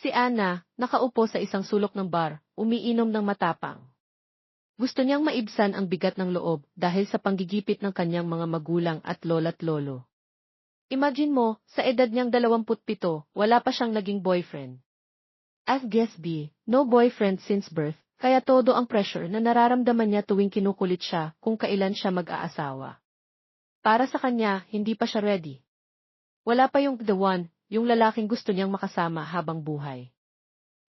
Si Ana, nakaupo sa isang sulok ng bar, umiinom ng matapang. Gusto niyang maibsan ang bigat ng loob dahil sa panggigipit ng kanyang mga magulang at lola't lolo. Imagine mo, sa edad niyang 27, wala pa siyang naging boyfriend. As guess B, no boyfriend since birth, kaya todo ang pressure na nararamdaman niya tuwing kinukulit siya kung kailan siya mag-aasawa. Para sa kanya, hindi pa siya ready. Wala pa yung the one, yung lalaking gusto niyang makasama habang buhay.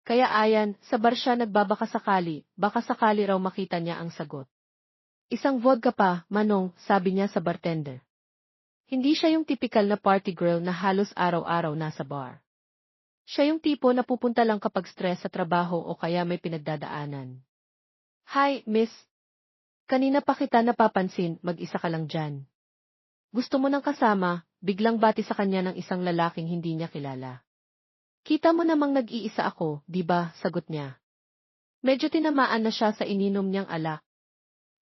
Kaya ayan, sa bar siya nagbabaka sakali, baka sakali raw makita niya ang sagot. Isang vodka pa, Manong, sabi niya sa bartender. Hindi siya yung typical na party girl na halos araw-araw nasa bar. Siya yung tipo na pupunta lang kapag stress sa trabaho o kaya may pinagdadaanan. Hi, miss. Kanina pa kita napapansin, mag-isa ka lang dyan. Gusto mo ng kasama, biglang bati sa kanya ng isang lalaking hindi niya kilala. Kita mo namang nag-iisa ako, di ba? Sagot niya. Medyo tinamaan na siya sa ininom niyang alak.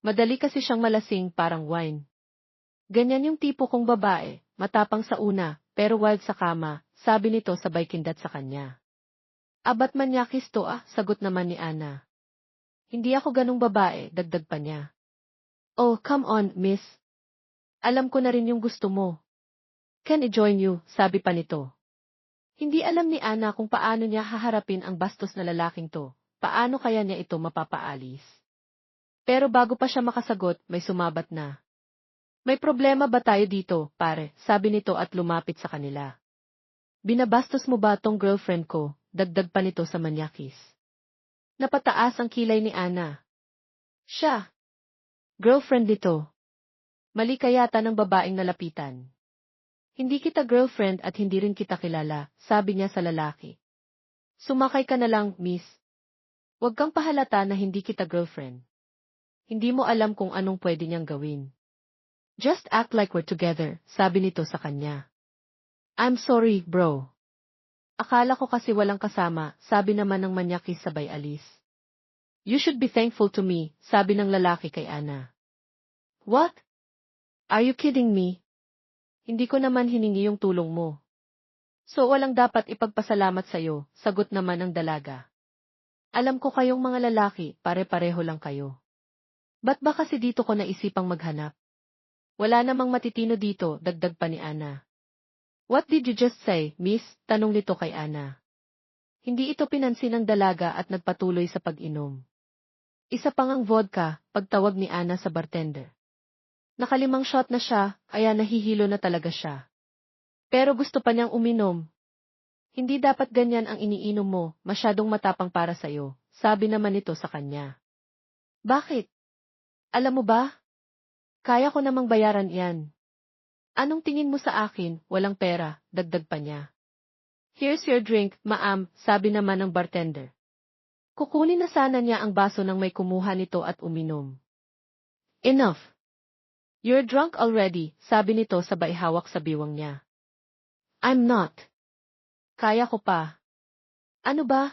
Madali kasi siyang malasing parang wine. Ganyan yung tipo kong babae, matapang sa una, pero wild sa kama, sabi nito sabay kindat sa kanya. Abat manyakis to sagot naman ni Ana. Hindi ako ganung babae, dagdag pa niya. Oh, come on, miss. Alam ko na rin yung gusto mo. Can I join you, sabi pa nito. Hindi alam ni Ana kung paano niya haharapin ang bastos na lalaking to, paano kaya niya ito mapapaalis. Pero bago pa siya makasagot, may sumabat na. May problema ba tayo dito, pare, sabi nito at lumapit sa kanila. Binabastos mo ba tong girlfriend ko, dagdag pa nito sa manyakis. Napataas ang kilay ni Ana. Siya. Girlfriend nito. Mali kayata ng babaeng nalapitan. Hindi kita girlfriend at hindi rin kita kilala, sabi niya sa lalaki. Sumakay ka na lang, miss. Huwag kang pahalata na hindi kita girlfriend. Hindi mo alam kung anong pwede niyang gawin. Just act like we're together, sabi nito sa kanya. I'm sorry, bro. Akala ko kasi walang kasama, sabi naman ng manyakis sabay alis. You should be thankful to me, sabi ng lalaki kay Ana. What? Are you kidding me? Hindi ko naman hiningi yung tulong mo. So walang dapat ipagpasalamat sa'yo, sagot naman ng dalaga. Alam ko kayong mga lalaki, pare-pareho lang kayo. Ba't ba kasi dito ko naisipang maghanap? Wala namang matitino dito, dagdag pa ni Ana. What did you just say, miss? Tanong nito kay Ana. Hindi ito pinansin ng dalaga at nagpatuloy sa pag-inom. Isa pang ang vodka, pagtawag ni Ana sa bartender. Nakalimang shot na siya, kaya nahihilo na talaga siya. Pero gusto pa niyang uminom. Hindi dapat ganyan ang iniinom mo, masyadong matapang para sa'yo, sabi naman nito sa kanya. Bakit? Alam mo ba? Kaya ko namang bayaran yan. Anong tingin mo sa akin, walang pera, dagdag pa niya. Here's your drink, ma'am, sabi naman ng bartender. Kukunin na sana niya ang baso nang may kumuha nito at uminom. Enough. You're drunk already, sabi nito sabay hawak sa biwang niya. I'm not. Kaya ko pa. Ano ba?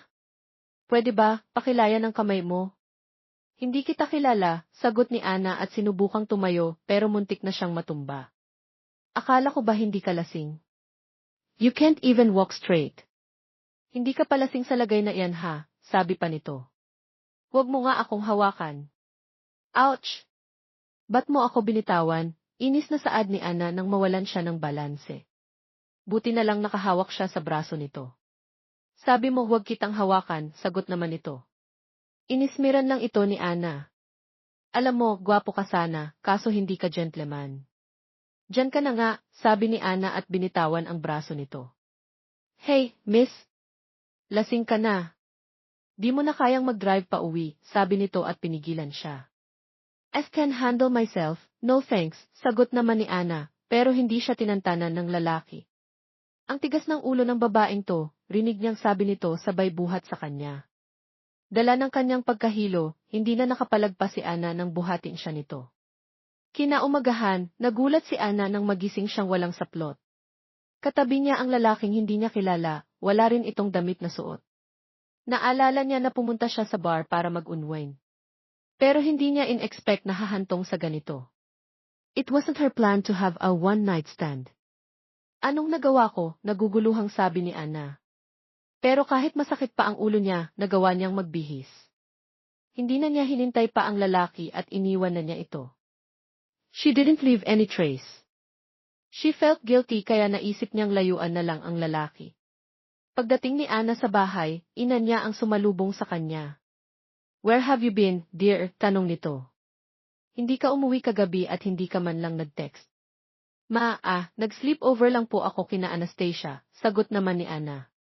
Pwede ba, pakilayan ang kamay mo? Hindi kita kilala, sagot ni Ana at sinubukang tumayo pero muntik na siyang matumba. Akala ko ba hindi ka lasing? You can't even walk straight. Hindi ka palasing sa lagay na iyan ha, sabi pa nito. Huwag mo nga akong hawakan. Ouch! Ba't mo ako binitawan? Inis na saad ni Ana nang mawalan siya ng balanse. Buti na lang nakahawak siya sa braso nito. Sabi mo huwag kitang hawakan, sagot naman ito. Inismiran lang ito ni Ana. Alam mo, gwapo ka sana, kaso hindi ka gentleman. Diyan ka na nga, sabi ni Ana at binitawan ang braso nito. Hey, miss! Lasing ka na. Di mo na kayang mag-drive pa uwi, sabi nito at pinigilan siya. I can handle myself, no thanks, sagot naman ni Ana, pero hindi siya tinantanan ng lalaki. Ang tigas ng ulo ng babaeng to, rinig niyang sabi nito sabay buhat sa kanya. Dala ng kanyang pagkahilo, hindi na nakapalagpas si Ana nang buhatin siya nito. Kinaumagahan, nagulat si Ana nang magising siyang walang saplot. Katabi niya ang lalaking hindi niya kilala, wala rin itong damit na suot. Naalala niya na pumunta siya sa bar para mag-unwind. Pero hindi niya in-expect na hahantong sa ganito. It wasn't her plan to have a one-night stand. Anong nagawa ko? Naguguluhang sabi ni Ana. Pero kahit masakit pa ang ulo niya, nagawa niyang magbihis. Hindi na niya hinintay pa ang lalaki at iniwan na niya ito. She didn't leave any trace. She felt guilty kaya naisip niyang layuan na lang ang lalaki. Pagdating ni Ana sa bahay, ina niya ang sumalubong sa kanya. "Where have you been, dear?" tanong nito. "Hindi ka umuwi kagabi at hindi ka man lang nag-text." Nag-sleepover lang po ako kina Anastasia, sagot naman ni Ana.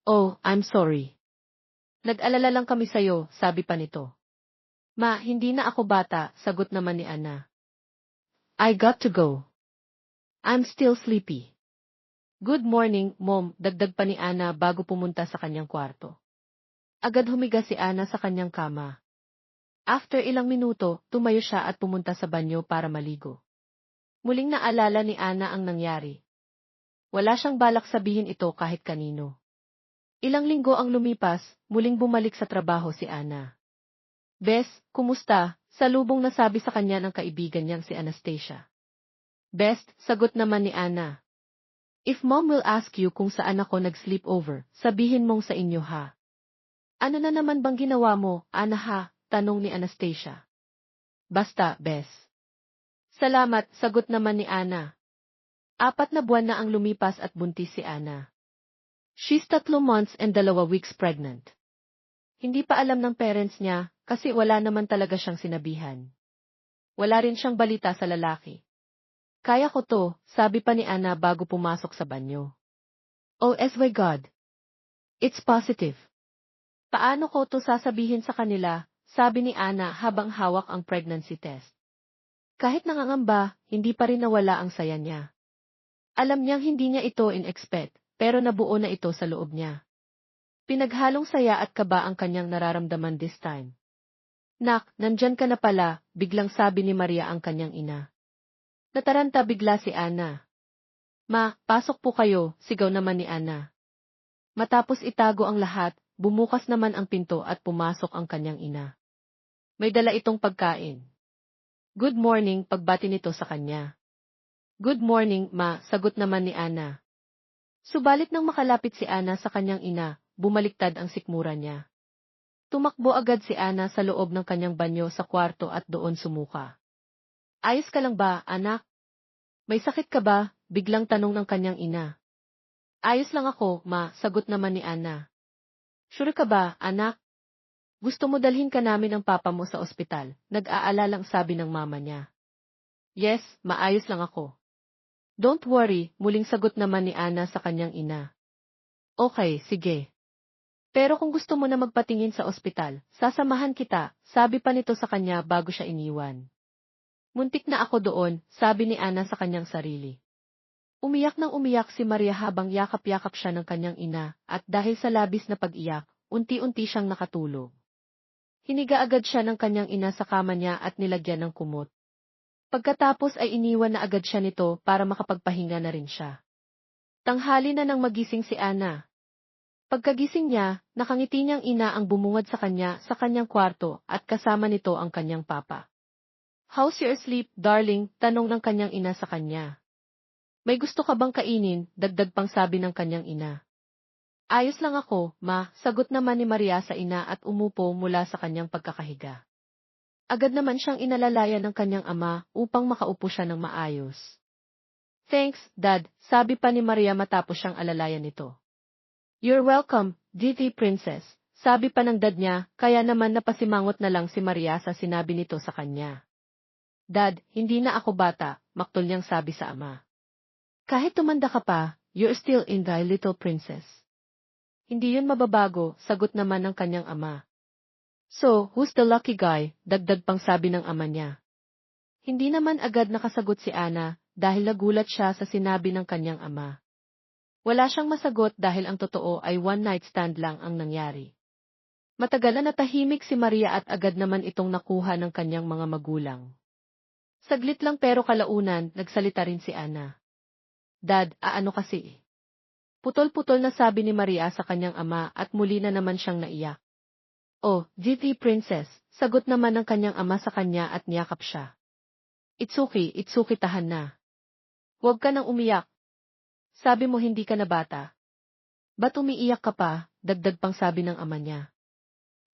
"Oh, I'm sorry. Nag-alala lang kami sayo," sabi pa nito. "Ma, hindi na ako bata," sagot naman ni Ana. "I got to go. I'm still sleepy." "Good morning, Mom," dagdag pa ni Ana bago pumunta sa kanyang kwarto. Agad humiga si Ana sa kanyang kama. After ilang minuto, tumayo siya at pumunta sa banyo para maligo. Muling naalala ni Ana ang nangyari. Wala siyang balak sabihin ito kahit kanino. Ilang linggo ang lumipas, muling bumalik sa trabaho si Ana. "Bes, kumusta?" salubong na sabi sa kanya ng kaibigan niyang si Anastasia. "Best," sagot naman ni Ana. "If Mom will ask you kung saan ako nag-sleepover, sabihin mong sa inyo ha." "Ano na naman bang ginawa mo, Ana ha?" tanong ni Anastasia. "Basta, Bes." "Salamat," sagot naman ni Ana. 4 na buwan na ang lumipas at buntis si Ana. She's 3 months and 2 weeks pregnant. Hindi pa alam ng parents niya kasi wala naman talaga siyang sinabihan. Wala rin siyang balita sa lalaki. "Kaya ko to," sabi pa ni Ana bago pumasok sa banyo. "Oh my God. It's positive." "Paano ko to sasabihin sa kanila?" sabi ni Ana habang hawak ang pregnancy test. Kahit nangangamba, hindi pa rin nawala ang saya niya. Alam niyang hindi niya ito in-expect, pero nabuo na ito sa loob niya. Pinaghalong saya at kaba ang kanyang nararamdaman this time. "Nak, nandyan ka na pala," biglang sabi ni Maria ang kanyang ina. Nataranta bigla si Ana. "Ma, pasok po kayo," sigaw naman ni Ana. Matapos itago ang lahat, bumukas naman ang pinto at pumasok ang kanyang ina. May dala itong pagkain. "Good morning," pagbati nito sa kanya. "Good morning, Ma," sagot naman ni Ana. Subalit nang makalapit si Ana sa kanyang ina, bumaliktad ang sikmura niya. Tumakbo agad si Ana sa loob ng kanyang banyo sa kwarto at doon sumuka. "Ayos ka lang ba, anak? May sakit ka ba?" biglang tanong ng kanyang ina. "Ayos lang ako, Ma," sagot naman ni Ana. "Sure ka ba, anak? Gusto mo dalhin ka namin ng papa mo sa ospital?" nag-aalalang sabi ng mama niya. "Yes, maayos lang ako." "Don't worry," muling sagot naman ni Ana sa kanyang ina. "Okay, sige. Pero kung gusto mo na magpatingin sa ospital, sasamahan kita," sabi pa nito sa kanya bago siya iniwan. "Muntik na ako doon," sabi ni Ana sa kanyang sarili. Umiyak nang umiyak si Maria habang yakap-yakap siya ng kanyang ina, at dahil sa labis na pag-iyak, unti-unti siyang nakatulog. Hiniga agad siya ng kanyang ina sa kama niya at nilagyan ng kumot. Pagkatapos ay iniwan na agad siya nito para makapagpahinga na rin siya. Tanghali na nang magising si Ana. Pagkagising niya, nakangiti niyang ina ang bumungad sa kanya sa kanyang kwarto at kasama nito ang kanyang papa. "How's your sleep, darling?" tanong ng kanyang ina sa kanya. "May gusto ka bang kainin?" dagdag pang sabi ng kanyang ina. "Ayos lang ako, Ma," sagot naman ni Maria sa ina at umupo mula sa kanyang pagkakahiga. Agad naman siyang inalalayan ng kanyang ama upang makaupo siya ng maayos. "Thanks, Dad," sabi pa ni Maria matapos siyang alalayan nito. "You're welcome, Diti Princess," sabi pa ng dad niya, kaya naman napasimangot na lang si Maria sa sinabi nito sa kanya. "Dad, hindi na ako bata," maktol niyang sabi sa ama. "Kahit tumanda ka pa, you're still in the little princess." "Hindi yun mababago," sagot naman ng kanyang ama. "So, who's the lucky guy?" dagdag pang sabi ng ama niya. Hindi naman agad nakasagot si Ana dahil nagulat siya sa sinabi ng kanyang ama. Wala siyang masagot dahil ang totoo ay one-night stand lang ang nangyari. Matagal na natahimik si Maria at agad naman itong nakuha ng kanyang mga magulang. Saglit lang pero kalaunan, nagsalita rin si Ana. "Dad, ano kasi?" Putol-putol na sabi ni Maria sa kanyang ama at muli na naman siyang naiyak. "Oh, GT Princess," sagot naman ng kanyang ama sa kanya at niyakap siya. It's okay, tahan na. Huwag ka nang umiyak. Sabi mo hindi ka na bata. Ba't umiiyak ka pa? Dagdag pang sabi ng ama niya.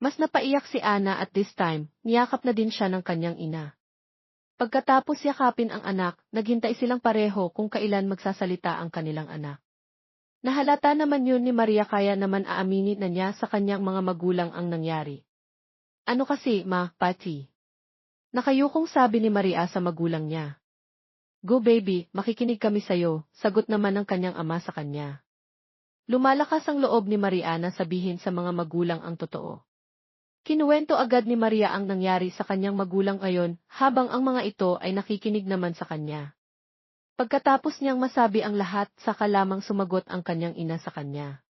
Mas napaiyak si Ana at this time, niyakap na din siya ng kanyang ina. Pagkatapos yakapin ang anak, naghintay silang pareho kung kailan magsasalita ang kanilang anak. Nahalata naman yun ni Maria kaya naman aaminin na niya sa kanyang mga magulang ang nangyari. Ano kasi, ma, Pati? Nakayukong sabi ni Maria sa magulang niya. Go baby, makikinig kami sayo, sagot naman ng kanyang ama sa kanya. Lumalakas ang loob ni Maria na sabihin sa mga magulang ang totoo. Kinuwento agad ni Maria ang nangyari sa kanyang magulang ngayon, habang ang mga ito ay nakikinig naman sa kanya. Pagkatapos niyang masabi ang lahat, saka lamang sumagot ang kanyang ina sa kanya.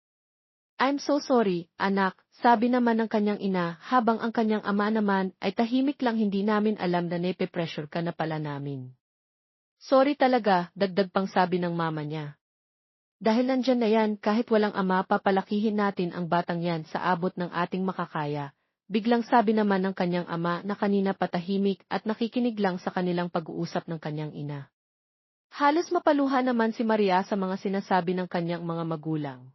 I'm so sorry, anak, sabi naman ng kanyang ina, habang ang kanyang ama naman ay tahimik lang hindi namin alam na nepe-pressure ka na pala namin. Sorry talaga, dagdag pang sabi ng mama niya. Dahil nandyan na yan, kahit walang ama papalakihin natin ang batang yan sa abot ng ating makakaya. Biglang sabi naman ng kanyang ama na kanina patahimik at nakikinig lang sa kanilang pag-uusap ng kanyang ina. Halos mapaluha naman si Maria sa mga sinasabi ng kanyang mga magulang.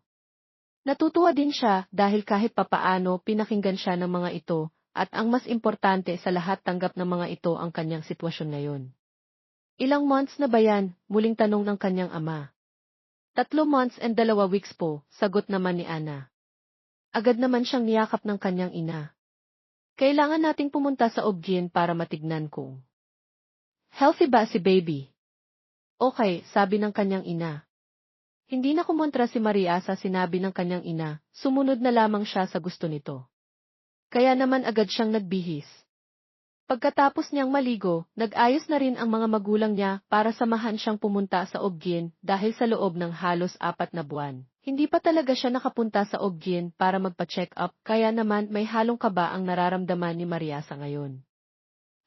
Natutuwa din siya dahil kahit papaano pinakinggan siya ng mga ito, at ang mas importante sa lahat tanggap ng mga ito ang kanyang sitwasyon ngayon. Ilang months na ba yan? Muling tanong ng kanyang ama. 3 months and 2 weeks po, sagot naman ni Ana. Agad naman siyang niyakap ng kanyang ina. Kailangan nating pumunta sa OB-GYN para matignan kung healthy ba si baby. Okay, sabi ng kanyang ina. Hindi na kumontra si Maria sa sinabi ng kanyang ina, sumunod na lamang siya sa gusto nito. Kaya naman agad siyang nagbihis. Pagkatapos niyang maligo, nag-ayos na rin ang mga magulang niya para samahan siyang pumunta sa OB-GYN dahil sa loob ng halos 4 na buwan. Hindi pa talaga siya nakapunta sa OB-GYN para magpa-check up, kaya naman may halong kaba ang nararamdaman ni Maria sa ngayon.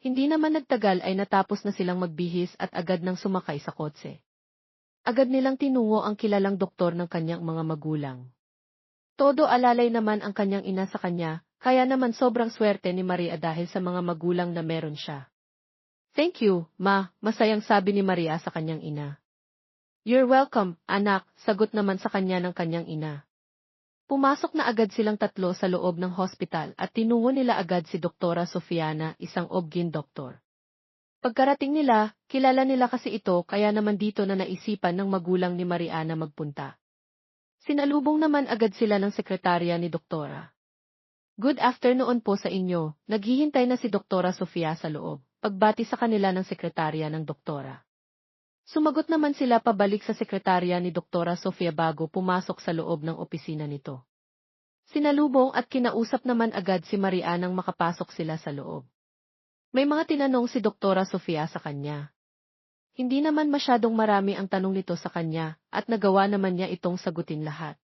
Hindi naman nagtagal ay natapos na silang magbihis at agad nang sumakay sa kotse. Agad nilang tinungo ang kilalang doktor ng kanyang mga magulang. Todo alalay naman ang kanyang ina sa kanya, kaya naman sobrang swerte ni Maria dahil sa mga magulang na meron siya. Thank you, ma, masayang sabi ni Maria sa kanyang ina. You're welcome, anak, sagot naman sa kanya ng kanyang ina. Pumasok na agad silang tatlo sa loob ng hospital at tinungo nila agad si Doktora Sofiana, isang OB-GYN doktor. Pagkarating nila, kilala nila kasi ito kaya naman dito na naisipan ng magulang ni Maria na magpunta. Sinalubong naman agad sila ng sekretarya ni Doktora. Good afternoon po sa inyo, naghihintay na si Doktora Sofia sa loob, pagbati sa kanila ng sekretarya ng Doktora. Sumagot naman sila pabalik sa sekretarya ni Doktora Sofia bago pumasok sa loob ng opisina nito. Sinalubong at kinausap naman agad si Maria nang makapasok sila sa loob. May mga tinanong si Doktora Sofia sa kanya. Hindi naman masyadong marami ang tanong nito sa kanya at nagawa naman niya itong sagutin lahat.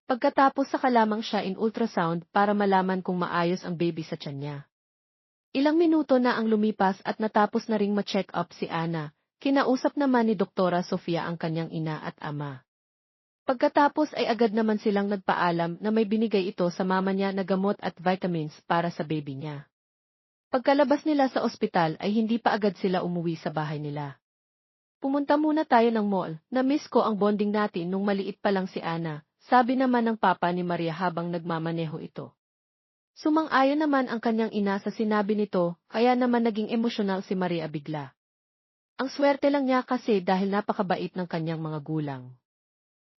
Pagkatapos saka lamang siya in ultrasound para malaman kung maayos ang baby sa tiyan niya. Ilang minuto na ang lumipas at natapos na ring ma-check up si Ana. Kinausap naman ni Doktora Sofia ang kanyang ina at ama. Pagkatapos ay agad naman silang nagpaalam na may binigay ito sa mama niya na gamot at vitamins para sa baby niya. Pagkalabas nila sa ospital ay hindi pa agad sila umuwi sa bahay nila. Pumunta muna tayo ng mall, na-miss ko ang bonding natin nung maliit pa lang si Ana, sabi naman ng papa ni Maria habang nagmamaneho ito. Sumang-ayon naman ang kanyang ina sa sinabi nito, kaya naman naging emosyonal si Maria bigla. Ang swerte lang niya kasi dahil napakabait ng kanyang mga gulang.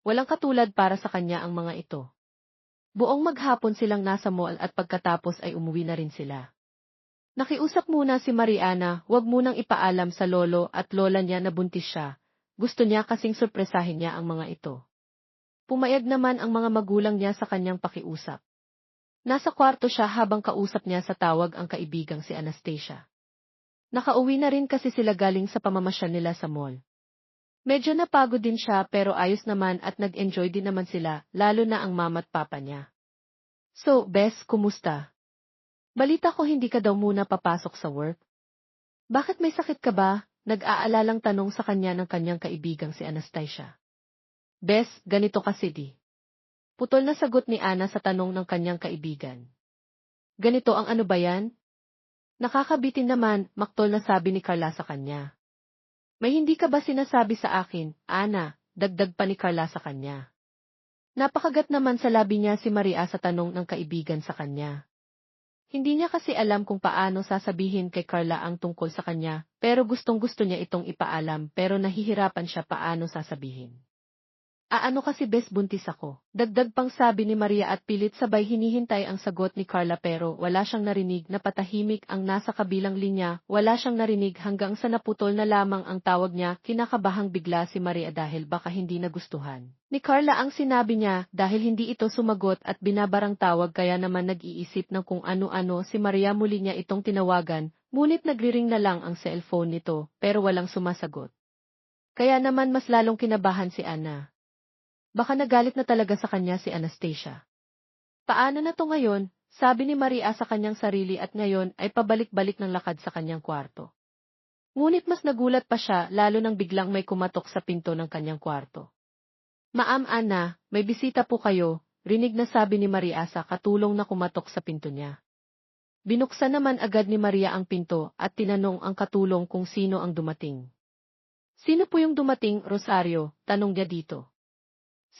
Walang katulad para sa kanya ang mga ito. Buong maghapon silang nasa mall at pagkatapos ay umuwi na rin sila. Nakiusap muna si Mariana, wag munang ipaalam sa lolo at lola niya na buntis siya. Gusto niya kasing sorpresahin niya ang mga ito. Pumayag naman ang mga magulang niya sa kanyang pakiusap. Nasa kwarto siya habang kausap niya sa tawag ang kaibigang si Anastasia. Nakauwi na rin kasi sila galing sa pamamasyal nila sa mall. Medyo napagod din siya pero ayos naman at nag-enjoy din naman sila, lalo na ang mama at papa niya. So, Bes, kumusta? Balita ko hindi ka daw muna papasok sa work. Bakit may sakit ka ba? Nag-aalalang tanong sa kanya ng kanyang kaibigang si Anastasia. Bes, ganito kasi di. Putol na sagot ni Ana sa tanong ng kanyang kaibigan. Ganito ang ano ba yan? Nakakabitin naman, maktol na sabi ni Carla sa kanya. May hindi ka ba sinasabi sa akin, Ana, dagdag pa ni Carla sa kanya. Napakagat naman sa labi niya si Maria sa tanong ng kaibigan sa kanya. Hindi niya kasi alam kung paano sasabihin kay Carla ang tungkol sa kanya, pero gustong-gusto niya itong ipaalam pero nahihirapan siya paano sasabihin. Ano kasi bes buntis ako? Dagdag pang sabi ni Maria at pilit sabay hinihintay ang sagot ni Carla pero wala siyang narinig na patahimik ang nasa kabilang linya, wala siyang narinig hanggang sa naputol na lamang ang tawag niya, kinakabahang bigla si Maria dahil baka hindi nagustuhan ni Carla ang sinabi niya dahil hindi ito sumagot at binabarang tawag kaya naman nag-iisip ng kung ano-ano si Maria muli niya itong tinawagan, ngunit nagriring na lang ang cellphone nito pero walang sumasagot. Kaya naman mas lalong kinabahan si Ana. Baka nagalit na talaga sa kanya si Anastasia. Paano na to ngayon? Sabi ni Maria sa kanyang sarili at ngayon ay pabalik-balik ng lakad sa kanyang kwarto. Ngunit mas nagulat pa siya lalo nang biglang may kumatok sa pinto ng kanyang kwarto. Ma'am Ana, may bisita po kayo, rinig na sabi ni Maria sa katulong na kumatok sa pinto niya. Binuksan naman agad ni Maria ang pinto at tinanong ang katulong kung sino ang dumating. Sino po yung dumating, Rosario? Tanong niya dito.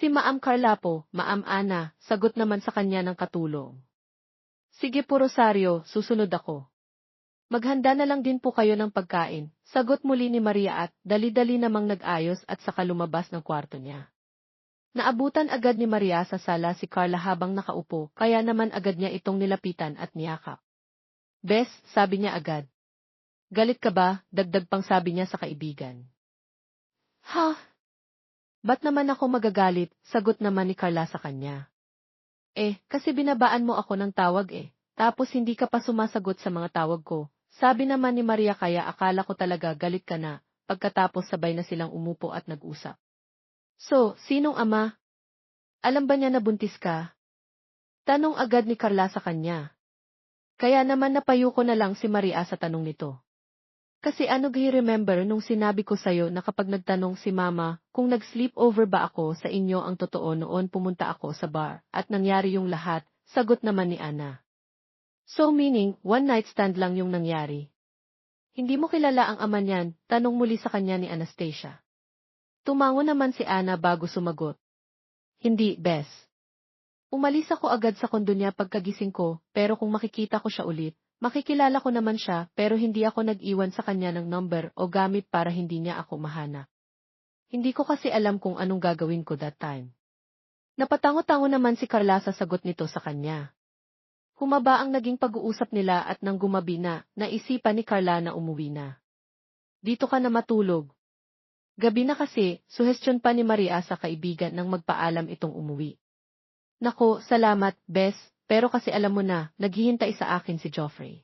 Si Maam Carla po, Maam Ana, sagot naman sa kanya ng katulong. Sige po Rosario, susunod ako. Maghanda na lang din po kayo ng pagkain, sagot muli ni Maria at dali-dali namang nag-ayos at saka lumabas ng kwarto niya. Naabutan agad ni Maria sa sala si Carla habang nakaupo, kaya naman agad niya itong nilapitan at niyakap. Bes, sabi niya agad. Galit ka ba? Dagdag pang sabi niya sa kaibigan. Ha? Ba't naman ako magagalit? Sagot naman ni Carla sa kanya. Kasi binabaan mo ako ng tawag tapos hindi ka pa sumasagot sa mga tawag ko. Sabi naman ni Maria kaya akala ko talaga galit ka na, pagkatapos sabay na silang umupo at nag-usap. So, sinong ama? Alam ba niya na buntis ka? Tanong agad ni Carla sa kanya. Kaya naman napayuko na lang si Maria sa tanong nito. Kasi remember nung sinabi ko sa'yo na kapag nagtanong si Mama kung nag-sleepover ba ako sa inyo ang totoo noon pumunta ako sa bar at nangyari yung lahat, sagot naman ni Ana. So meaning, one night stand lang yung nangyari. Hindi mo kilala ang ama niyan, tanong muli sa kanya ni Anastasia. Tumango naman si Ana bago sumagot. Hindi, Bes. Umalis ako agad sa kondo niya pagkagising ko, pero kung makikita ko siya ulit, makikilala ko naman siya pero hindi ako nag-iwan sa kanya ng number o gamit para hindi niya ako mahanap. Hindi ko kasi alam kung anong gagawin ko that time. Napatango-tango naman si Carla sa sagot nito sa kanya. Humaba ang naging pag-uusap nila at nang gumabi na, naisipan ni Carla na umuwi na. Dito ka na matulog. Gabi na kasi, suhestyon pa ni Maria sa kaibigan nang magpaalam itong umuwi. Nako, salamat, Bes. Pero kasi alam mo na, naghihintay sa akin si Joffrey.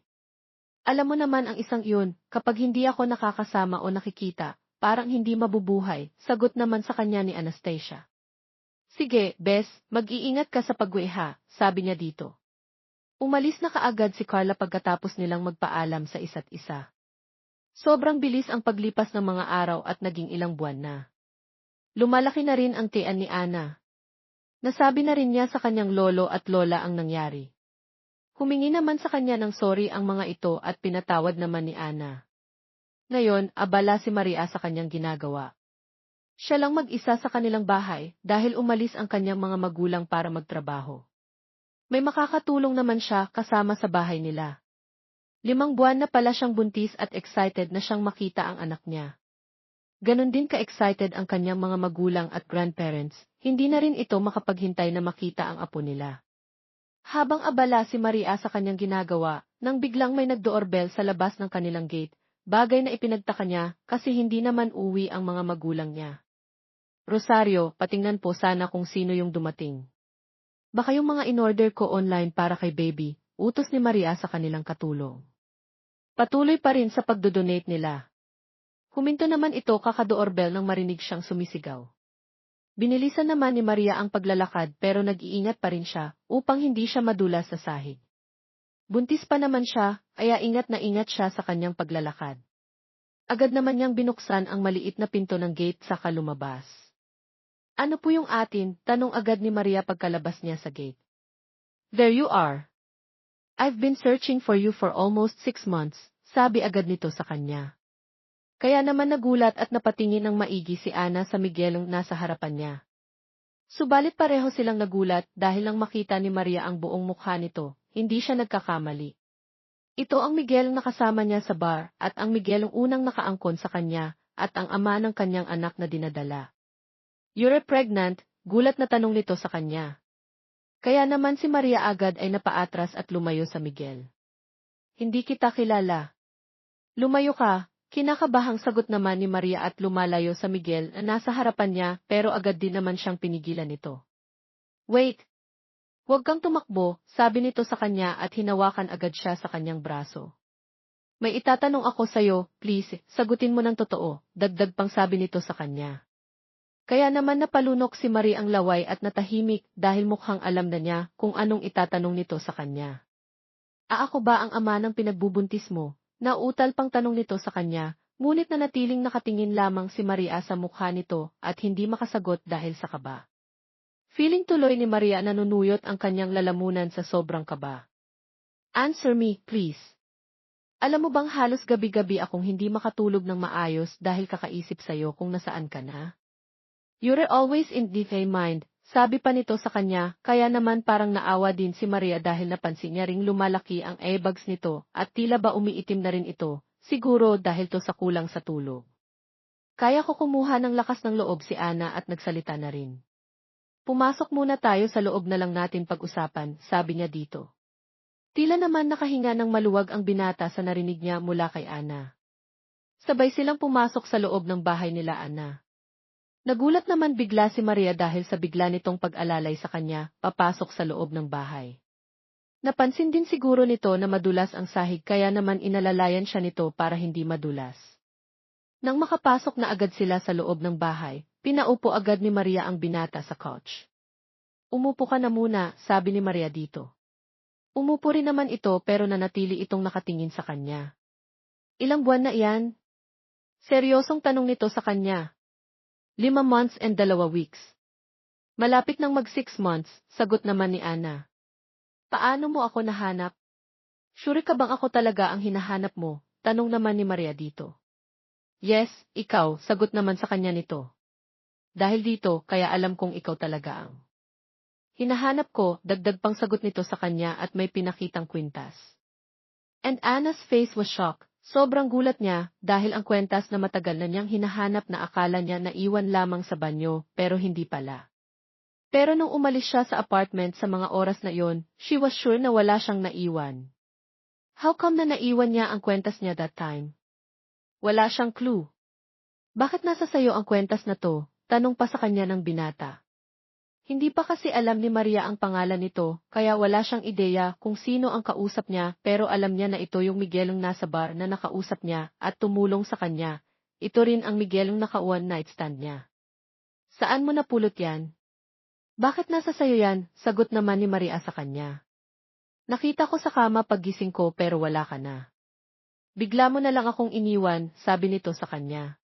Alam mo naman ang isang iyon, kapag hindi ako nakakasama o nakikita, parang hindi mabubuhay, sagot naman sa kanya ni Anastasia. Sige, Bes, mag-iingat ka sa pag-uwi sabi niya dito. Umalis na kaagad si Carla pagkatapos nilang magpaalam sa isa't isa. Sobrang bilis ang paglipas ng mga araw at naging ilang buwan na. Lumalaki na rin ang tiyan ni Ana. Nasabi na rin niya sa kanyang lolo at lola ang nangyari. Humingi naman sa kanya ng sorry ang mga ito at pinatawad naman ni Ana. Ngayon, abala si Maria sa kanyang ginagawa. Siya lang mag-isa sa kanilang bahay dahil umalis ang kanyang mga magulang para magtrabaho. May makakatulong naman siya kasama sa bahay nila. 5 buwan na pala siyang buntis at excited na siyang makita ang anak niya. Ganon din ka-excited ang kanyang mga magulang at grandparents, hindi na rin ito makapaghintay na makita ang apo nila. Habang abala si Maria sa kanyang ginagawa, nang biglang may nag-doorbell sa labas ng kanilang gate, bagay na ipinagtaka niya kasi hindi naman uwi ang mga magulang niya. Rosario, patingnan po sana kung sino yung dumating. Baka yung mga in-order ko online para kay baby, utos ni Maria sa kanilang katulong. Patuloy pa rin sa pagdodonate nila. Huminto naman ito kaka-doorbell nang marinig siyang sumisigaw. Binilisan naman ni Maria ang paglalakad pero nag-iingat pa rin siya upang hindi siya madulas sa sahig. Buntis pa naman siya, kaya ingat na ingat siya sa kanyang paglalakad. Agad naman niyang binuksan ang maliit na pinto ng gate saka lumabas. Ano po yung atin? Tanong agad ni Maria pagkalabas niya sa gate. There you are. I've been searching for you for almost 6 months, sabi agad nito sa kanya. Kaya naman nagulat at napatingin ng maigi si Ana sa Miguelong nasa harapan niya. Subalit pareho silang nagulat dahil nang makita ni Maria ang buong mukha nito, hindi siya nagkakamali. Ito ang Miguel na kasama niya sa bar at ang Miguel ang unang nakaangkon sa kanya at ang ama ng kanyang anak na dinadala. "You're pregnant?" Gulat na tanong nito sa kanya. Kaya naman si Maria agad ay napaatras at lumayo sa Miguel. "Hindi kita kilala." "Lumayo ka," kinakabahang sagot naman ni Maria at lumalayo sa Miguel na nasa harapan niya pero agad din naman siyang pinigilan nito. "Wait! Huwag kang tumakbo," sabi nito sa kanya at hinawakan agad siya sa kanyang braso. "May itatanong ako sa'yo, please, sagutin mo ng totoo," dagdag pang sabi nito sa kanya. Kaya naman napalunok si Marie ang laway at natahimik dahil mukhang alam na niya kung anong itatanong nito sa kanya. Ako ba ang ama ng pinagbubuntis mo?" Nauutal pang tanong nito sa kanya, ngunit nanatiling nakatingin lamang si Maria sa mukha nito at hindi makasagot dahil sa kaba. Feeling tuloy ni Maria nanunuyot ang kanyang lalamunan sa sobrang kaba. "Answer me, please. Alam mo bang halos gabi-gabi akong hindi makatulog ng maayos dahil kakaisip sa'yo kung nasaan ka na? You're always in my mind," sabi pa nito sa kanya, kaya naman parang naawa din si Maria dahil napansin niya ring lumalaki ang eyebags nito at tila ba umiitim na rin ito, siguro dahil to sa kulang sa tulog. Kaya ko kumuha ng lakas ng loob si Ana at nagsalita na rin. "Pumasok muna tayo sa loob na lang natin pag-usapan," sabi niya dito. Tila naman nakahinga ng maluwag ang binata sa narinig niya mula kay Ana. Sabay silang pumasok sa loob ng bahay nila Ana. Nagulat naman bigla si Maria dahil sa bigla nitong pag-alalay sa kanya, papasok sa loob ng bahay. Napansin din siguro nito na madulas ang sahig kaya naman inalalayan siya nito para hindi madulas. Nang makapasok na agad sila sa loob ng bahay, pinaupo agad ni Maria ang binata sa couch. "Umupo ka na muna," sabi ni Maria dito. Umupo rin naman ito pero nanatili itong nakatingin sa kanya. "Ilang buwan na iyan?" Seryosong tanong nito sa kanya. 5 months and 2 weeks. "Malapit nang mag 6 months, sagot naman ni Ana. "Paano mo ako nahanap? Sure ka bang ako talaga ang hinahanap mo?" Tanong naman ni Maria dito. "Yes, ikaw," sagot naman sa kanya nito. "Dahil dito, kaya alam kong ikaw talaga ang hinahanap ko," dagdag pang sagot nito sa kanya at may pinakitang kwintas. And Anna's face was shocked. Sobrang gulat niya dahil ang kwentas na matagal na niyang hinahanap na akala niya naiwan lamang sa banyo pero hindi pala. Pero nung umalis siya sa apartment sa mga oras na iyon, she was sure na wala siyang naiwan. How come na naiwan niya ang kwentas niya that time? Wala siyang clue. "Bakit nasa sayo ang kwentas na to?" Tanong pa sa kanya ng binata. Hindi pa kasi alam ni Maria ang pangalan nito, kaya wala siyang ideya kung sino ang kausap niya pero alam niya na ito yung Miguelong nasa bar na nakausap niya at tumulong sa kanya. Ito rin ang Miguelong naka-one night stand niya. "Saan mo napulot yan?" "Bakit nasa sayo yan?" Sagot naman ni Maria sa kanya. "Nakita ko sa kama paggising ko pero wala ka na. Bigla mo na lang akong iniwan," sabi nito sa kanya.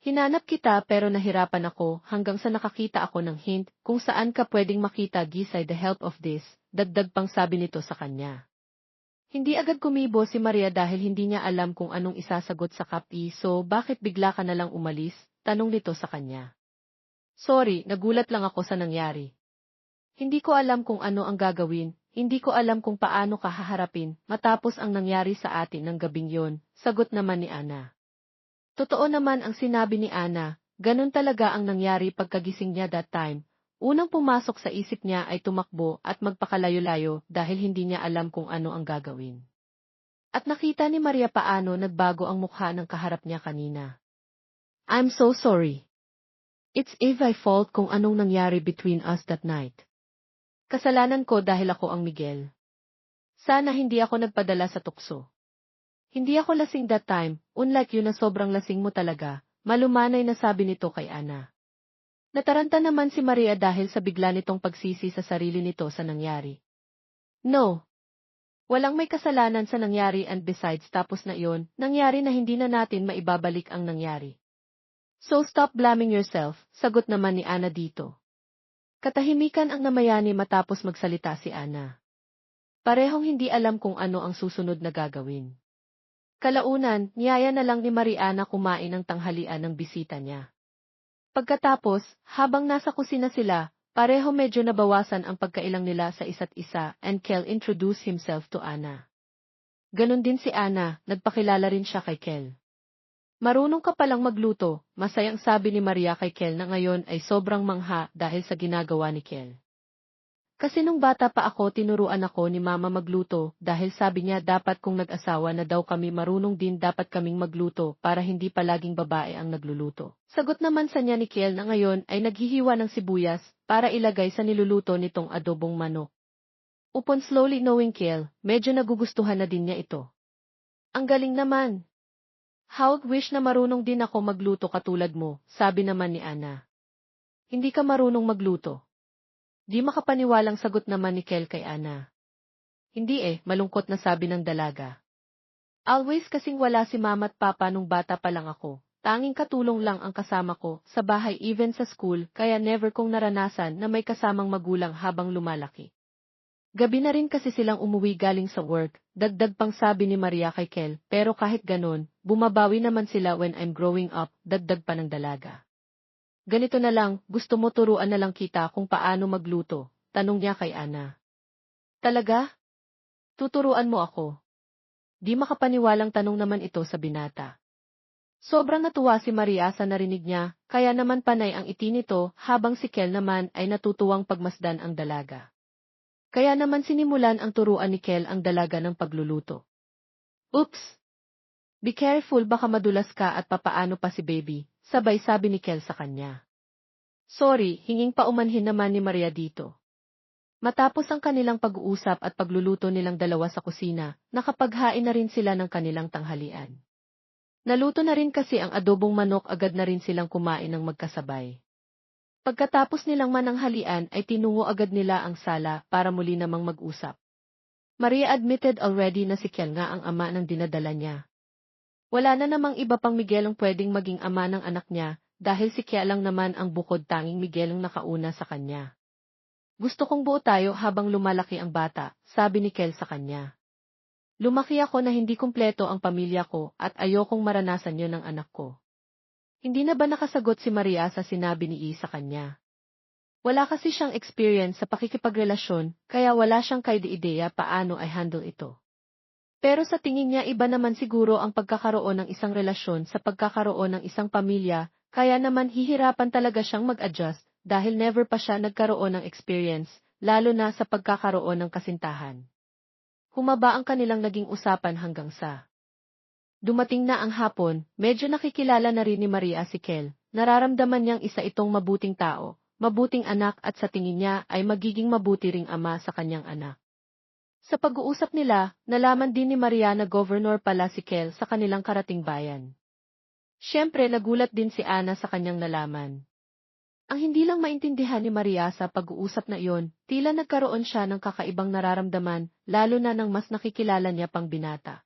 "Hinanap kita pero nahirapan ako hanggang sa nakakita ako ng hint kung saan ka pwedeng makita gisay the help of this," dagdag pang sabi nito sa kanya. Hindi agad kumibo si Maria dahil hindi niya alam kung anong isasagot sa kapi so bakit bigla ka na lang umalis, tanong nito sa kanya. "Sorry, nagulat lang ako sa nangyari. Hindi ko alam kung ano ang gagawin, hindi ko alam kung paano ka haharapin matapos ang nangyari sa atin ng gabing yon," sagot naman ni Ana. Totoo naman ang sinabi ni Ana, ganun talaga ang nangyari pagkagising niya that time. Unang pumasok sa isip niya ay tumakbo at magpakalayo-layo dahil hindi niya alam kung ano ang gagawin. At nakita ni Maria paano nagbago ang mukha ng kaharap niya kanina. "I'm so sorry. It's my fault kung anong nangyari between us that night. Kasalanan ko dahil ako ang Miguel. Sana hindi ako nagpadala sa tukso. Hindi ako lasing that time, unlike you na sobrang lasing mo talaga," malumanay na sabi nito kay Ana. Nataranta naman si Maria dahil sa bigla nitong pagsisi sa sarili nito sa nangyari. "No. Walang may kasalanan sa nangyari and besides tapos na iyon, nangyari na hindi na natin maibabalik ang nangyari. So stop blaming yourself," sagot naman ni Ana dito. Katahimikan ang namayani matapos magsalita si Ana. Parehong hindi alam kung ano ang susunod na gagawin. Kalaunan, niyaya na lang ni Mariana kumain ng tanghalian ng bisita niya. Pagkatapos, habang nasa kusina sila, Pareho medyo nabawasan ang pagkailang nila sa isa't isa and Kel introduced himself to Anna. Ganon din si Anna, nagpakilala rin siya kay Kel. Marunong ka palang magluto, masayang sabi ni Maria kay Kel na ngayon ay sobrang mangha dahil sa ginagawa ni Kel. Kasi nung bata pa ako tinuruan ako ni Mama magluto dahil sabi niya dapat kung nag-asawa na daw kami marunong din dapat kaming magluto para hindi palaging babae ang nagluluto. Sagot naman sa niya ni Kel na ngayon ay naghihiwa ng sibuyas para ilagay sa niluluto nitong adobong manok. Upon slowly knowing Kel, medyo nagugustuhan na din niya ito. Ang galing naman! How wish na marunong din ako magluto katulad mo, sabi naman ni Anna. Hindi ka marunong magluto. Di makapaniwalang sagot naman ni Kel kay Anna. Hindi malungkot na sabi ng dalaga. Always kasing wala si mama at papa nung bata pa lang ako. Tanging katulong lang ang kasama ko sa bahay even sa school kaya never kong naranasan na may kasamang magulang habang lumalaki. Gabi na rin kasi silang umuwi galing sa work, dagdag pang sabi ni Maria kay Kel, pero kahit ganon, bumabawi naman sila when I'm growing up, dagdag pa ng dalaga. Ganito na lang, gusto mo turuan na lang kita kung paano magluto, tanong niya kay Anna. Talaga? Tuturuan mo ako? Di makapaniwalang tanong naman ito sa binata. Sobrang natuwa si Maria sa narinig niya, kaya naman panay ang iti nito habang si Kel naman ay natutuwang pagmasdan ang dalaga. Kaya naman sinimulan ang turuan ni Kel ang dalaga ng pagluluto. Oops! Be careful baka madulas ka at papaano pa si baby, sabay sabi ni Kel sa kanya. Sorry, hinging paumanhin naman ni Maria dito. Matapos ang kanilang pag-uusap at pagluluto nilang dalawa sa kusina, nakapaghain na rin sila ng kanilang tanghalian. Naluto na rin kasi ang adobong manok agad na rin silang kumain ng magkasabay. Pagkatapos nilang mananghalian ay tinungo agad nila ang sala para muli namang mag-usap. Maria admitted already na si Kel nga ang ama ng dinadala niya. Wala na namang iba pang Miguel ang pwedeng maging ama ng anak niya, dahil si Kel lang naman ang bukod tanging Miguel ang nakauna sa kanya. Gusto kong buo tayo habang lumalaki ang bata, sabi ni Kel sa kanya. Lumaki ako na hindi kumpleto ang pamilya ko at ayokong maranasan yon ng anak ko. Hindi na ba nakasagot si Maria sa sinabi ni sa kanya? Wala kasi siyang experience sa pakikipagrelasyon, kaya wala siyang kaide-ideya paano ay handle ito. Pero sa tingin niya iba naman siguro ang pagkakaroon ng isang relasyon sa pagkakaroon ng isang pamilya, kaya naman hihirapan talaga siyang mag-adjust dahil never pa siya nagkaroon ng experience, lalo na sa pagkakaroon ng kasintahan. Humaba ang kanilang naging usapan hanggang sa dumating na ang hapon, medyo nakikilala na rin ni Maria si Kel, nararamdaman niyang isa itong mabuting tao, mabuting anak at sa tingin niya ay magiging mabuti ring ama sa kanyang anak. Sa pag-uusap nila, nalaman din ni Maria na governor pala si Kel sa kanilang karating bayan. Siyempre nagulat din si Anna sa kanyang nalaman. Ang hindi lang maintindihan ni Maria sa pag-uusap na iyon, tila nagkaroon siya ng kakaibang nararamdaman, lalo na nang mas nakikilala niya pang binata.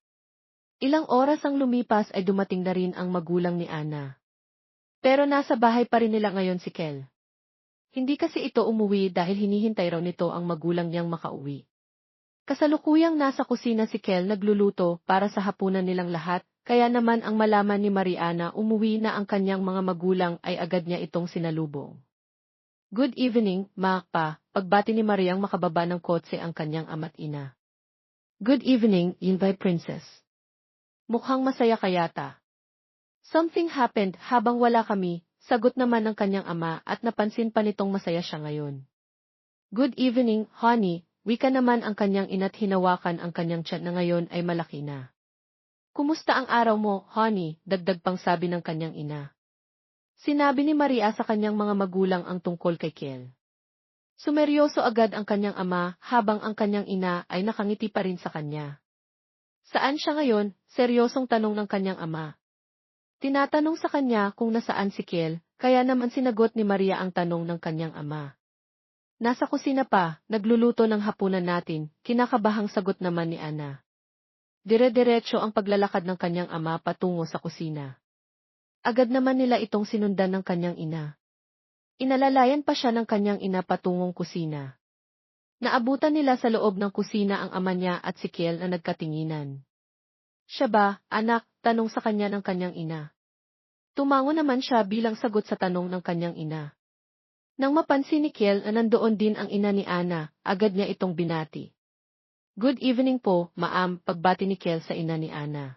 Ilang oras ang lumipas ay dumating na rin ang magulang ni Anna. Pero nasa bahay pa rin nila ngayon si Kel. Hindi kasi ito umuwi dahil hinihintay raw nito ang magulang niyang makauwi. Kasalukuyang nasa kusina si Kel nagluluto para sa hapunan nilang lahat, kaya naman ang malaman ni Mariana umuwi na ang kanyang mga magulang ay agad niya itong sinalubong. Good evening, ma, pa, pagbati ni Mariang makababa ng kotse ang kanyang ama't ina. Good evening, Invay Princess. Mukhang masaya ka yata. Something happened habang wala kami, sagot naman ng kanyang ama at napansin pa nitong masaya siya ngayon. Good evening, honey, wika naman ang kanyang ina't hinawakan ang kanyang tiyan na ngayon ay malaki na. Kumusta ang araw mo, honey, dagdag pang sabi ng kanyang ina. Sinabi ni Maria sa kanyang mga magulang ang tungkol kay Kel. Sumeryoso agad ang kanyang ama habang ang kanyang ina ay nakangiti pa rin sa kanya. Saan siya ngayon? Seryosong tanong ng kanyang ama. Tinatanong sa kanya kung nasaan si Kel, kaya naman sinagot ni Maria ang tanong ng kanyang ama. Nasa kusina pa, nagluluto ng hapunan natin, kinakabahang sagot naman ni Anna. Dire-diretso ang paglalakad ng kanyang ama patungo sa kusina. Agad naman nila itong sinundan ng kanyang ina. Inalalayan pa siya ng kanyang ina patungong kusina. Naabutan nila sa loob ng kusina ang ama niya at si Kel na nagkatinginan. Siya ba, anak? Tanong sa kanya ng kanyang ina. Tumango naman siya bilang sagot sa tanong ng kanyang ina. Nang mapansin ni Kel na nandoon din ang ina ni Ana, agad niya itong binati. Good evening po, ma'am, pagbati ni Kel sa ina ni Ana.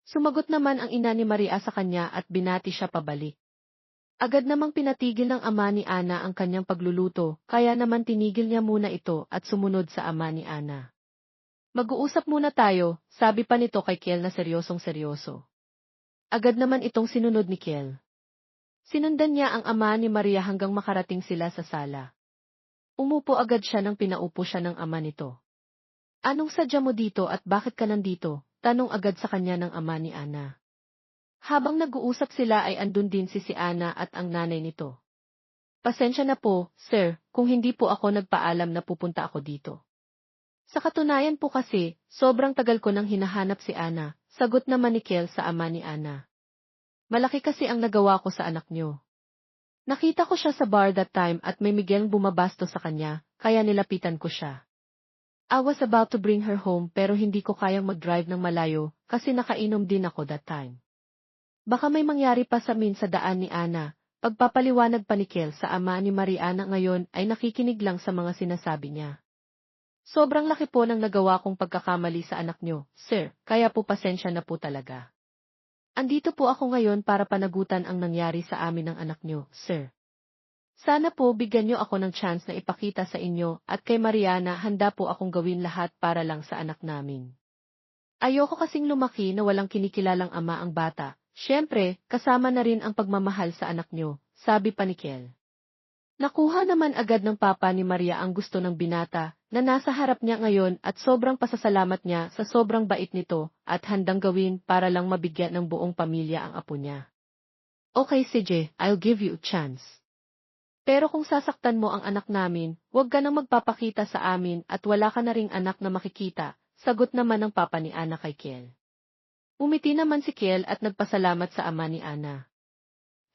Sumagot naman ang ina ni Maria sa kanya at binati siya pabalik. Agad namang pinatigil ng ama ni Ana ang kanyang pagluluto, kaya naman tinigil niya muna ito at sumunod sa ama ni Ana. Mag-uusap muna tayo, sabi pa nito kay Kel na seryosong-seryoso. Agad naman itong sinunod ni Kel. Sinundan niya ang ama ni Maria hanggang makarating sila sa sala. Umupo agad siya nang pinaupo siya ng ama nito. Anong sadya mo dito at bakit ka nandito? Tanong agad sa kanya ng ama ni Ana. Habang nag-uusap sila ay andun din si Ana at ang nanay nito. Pasensya na po, sir, kung hindi po ako nagpaalam na pupunta ako dito. Sa katunayan po kasi, sobrang tagal ko nang hinahanap si Ana, sagot naman ni Kel sa ama ni Ana. Malaki kasi ang nagawa ko sa anak niyo. Nakita ko siya sa bar that time at may Miguel bumabasto sa kanya, kaya nilapitan ko siya. I was about to bring her home pero hindi ko kayang mag-drive ng malayo kasi nakainom din ako that time. Baka may mangyari pa sa sa daan ni Ana, pagpapaliwanag pa ni Kel sa ama ni Mariana ngayon ay nakikinig lang sa mga sinasabi niya. Sobrang laki po ng nagawa kong pagkakamali sa anak niyo, sir, kaya po pasensya na po talaga. Andito po ako ngayon para panagutan ang nangyari sa amin ng anak niyo, sir. Sana po bigyan niyo ako ng chance na ipakita sa inyo at kay Mariana handa po akong gawin lahat para lang sa anak namin. Ayoko kasing lumaki na walang kinikilalang ama ang bata. Siyempre, kasama na rin ang pagmamahal sa anak niyo, sabi pa ni Kel. Nakuha naman agad ng papa ni Maria ang gusto ng binata, na nasa harap niya ngayon at sobrang pasasalamat niya sa sobrang bait nito at handang gawin para lang mabigyan ng buong pamilya ang apo niya. Okay CJ, I'll give you a chance. Pero kung sasaktan mo ang anak namin, huwag ka nang magpapakita sa amin at wala ka na ring anak na makikita, sagot naman ng papa ni Ana kay Kel. Umiti naman si Kel at nagpasalamat sa ama ni Ana.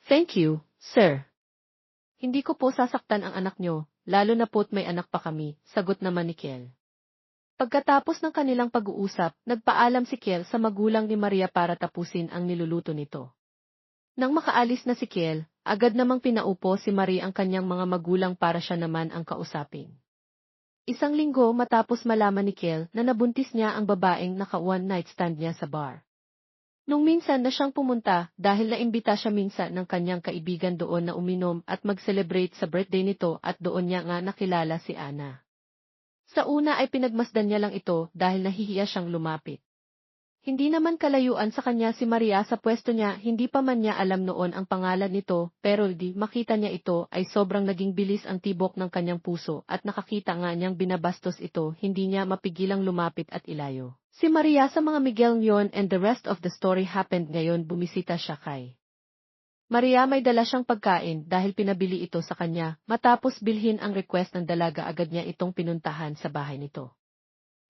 Thank you, sir. Hindi ko po sasaktan ang anak nyo, lalo na po't may anak pa kami, sagot naman ni Kel. Pagkatapos ng kanilang pag-uusap, nagpaalam si Kel sa magulang ni Maria para tapusin ang niluluto nito. Nang makaalis na si Kel, agad namang pinaupo si Maria ang kanyang mga magulang para siya naman ang kausapin. Isang linggo matapos malaman ni Kel na nabuntis niya ang babaeng naka-one night stand niya sa bar. Nung minsan na siyang pumunta dahil naimbita siya minsan ng kanyang kaibigan doon na uminom at mag-celebrate sa birthday nito at doon niya nga nakilala si Ana. Sa una ay pinagmasdan niya lang ito dahil nahihiya siyang lumapit. Hindi naman kalayuan sa kanya si Maria sa pwesto niya, hindi pa man niya alam noon ang pangalan nito, pero di makita niya ito ay sobrang naging bilis ang tibok ng kanyang puso at nakakita nga niyang binabastos ito, hindi niya mapigilang lumapit at ilayo. Si Maria sa mga Miguel yon and the rest of the story happened ngayon bumisita siya kay Maria may dala siyang pagkain dahil pinabili ito sa kanya, matapos bilhin ang request ng dalaga agad niya itong pinuntahan sa bahay nito.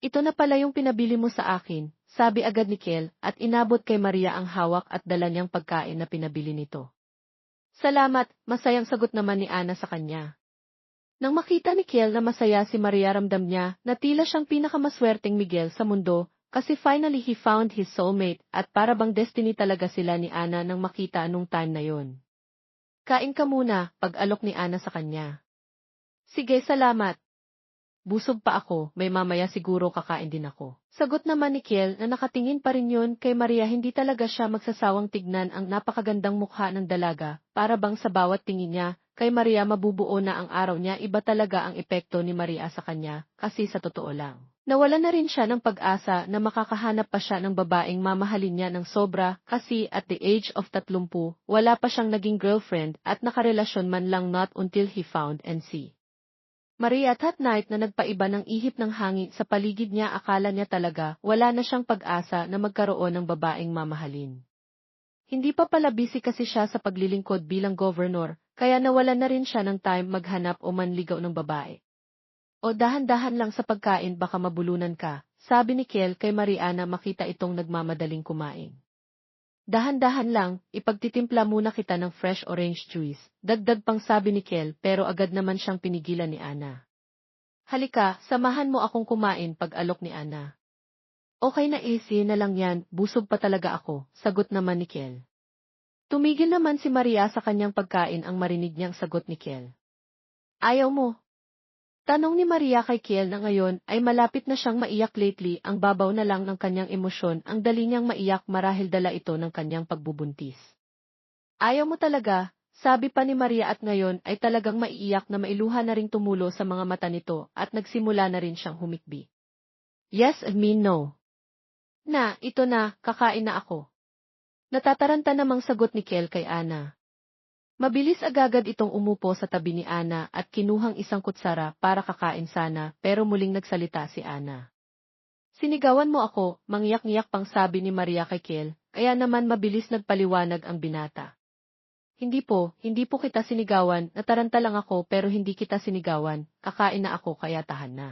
Ito na pala yung pinabili mo sa akin, sabi agad ni Kel at inabot kay Maria ang hawak at dala niyang pagkain na pinabili nito. Salamat, masayang sagot naman ni Ana sa kanya. Nang makita ni Kel na masaya si Maria ramdam niya na tila siyang pinakamaswerteng Miguel sa mundo kasi finally he found his soulmate at para bang destiny talaga sila ni Ana nang makita nung time na yon. Kain ka muna, pag-alok ni Ana sa kanya. Sige, salamat. Busog pa ako, may mamaya siguro kakain din ako. Sagot naman ni Kel na nakatingin pa rin yun kay Maria, hindi talaga siya magsasawang tignan ang napakagandang mukha ng dalaga, para bang sa bawat tingin niya, kay Maria mabubuo na ang araw niya. Iba talaga ang epekto ni Maria sa kanya, kasi sa totoo lang. Nawala na rin siya ng pag-asa na makakahanap pa siya ng babaeng mamahalin niya ng sobra kasi at the age of 30, wala pa siyang naging girlfriend at nakarelasyon man lang not until he found and see Maria at that night na nagpaiba ng ihip ng hangin sa paligid niya, akala niya talaga wala na siyang pag-asa na magkaroon ng babaeng mamahalin. Hindi pa pala busy kasi siya sa paglilingkod bilang governor, kaya nawala na rin siya ng time maghanap o manligaw ng babae. O dahan-dahan lang sa pagkain baka mabulunan ka, sabi ni Kel kay Mariana makita itong nagmamadaling kumain. Dahan-dahan lang, ipagtitimpla muna kita ng fresh orange juice, dagdag pang sabi ni Kel pero agad naman siyang pinigilan ni Ana. Halika, samahan mo akong kumain, pag-alok ni Ana. Okay na easy na lang yan, busog pa talaga ako, sagot naman ni Kel. Tumigil naman si Maria sa kanyang pagkain ang marinig niyang sagot ni Kel. Ayaw mo? Tanong ni Maria kay Kiel na ngayon ay malapit na siyang maiyak lately, ang babaw na lang ng kanyang emosyon ang dali niyang maiyak marahil dala ito ng kanyang pagbubuntis. Ayaw mo talaga, sabi pa ni Maria at ngayon ay talagang maiiyak na mailuha na ring tumulo sa mga mata nito at nagsimula na rin siyang humikbi. Yes, I mean no. Na, ito na, kakain na ako. Natataranta namang sagot ni Kiel kay Ana. Mabilis agagad itong umupo sa tabi ni Ana at kinuhang isang kutsara para kakain sana pero muling nagsalita si Ana. Sinigawan mo ako, mangyak-ngiyak pang sabi ni Maria kay Kiel, kaya naman mabilis nagpaliwanag ang binata. Hindi po kita sinigawan, nataranta lang ako pero hindi kita sinigawan, kakain na ako kaya tahan na.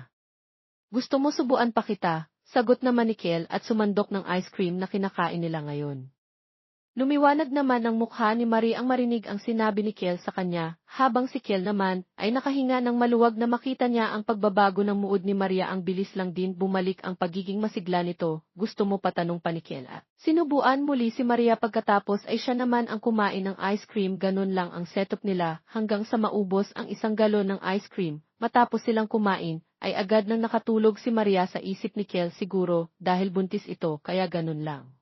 Gusto mo subuan pa kita, sagot naman ni Kiel at sumandok ng ice cream na kinakain nila ngayon. Lumiwanag naman ang mukha ni Marie ang marinig ang sinabi ni Kiel sa kanya, habang si Kiel naman ay nakahinga ng maluwag na makita niya ang pagbabago ng muod ni Maria. Ang bilis lang din bumalik ang pagiging masigla nito. Gusto mo patanong pa ni Kiel at sinubuan muli si Maria pagkatapos ay siya naman ang kumain ng ice cream. Ganun lang ang setup nila hanggang sa maubos ang isang galon ng ice cream. Matapos silang kumain, ay agad nang nakatulog si Maria. Sa isip ni Kiel, siguro dahil buntis ito kaya ganun lang.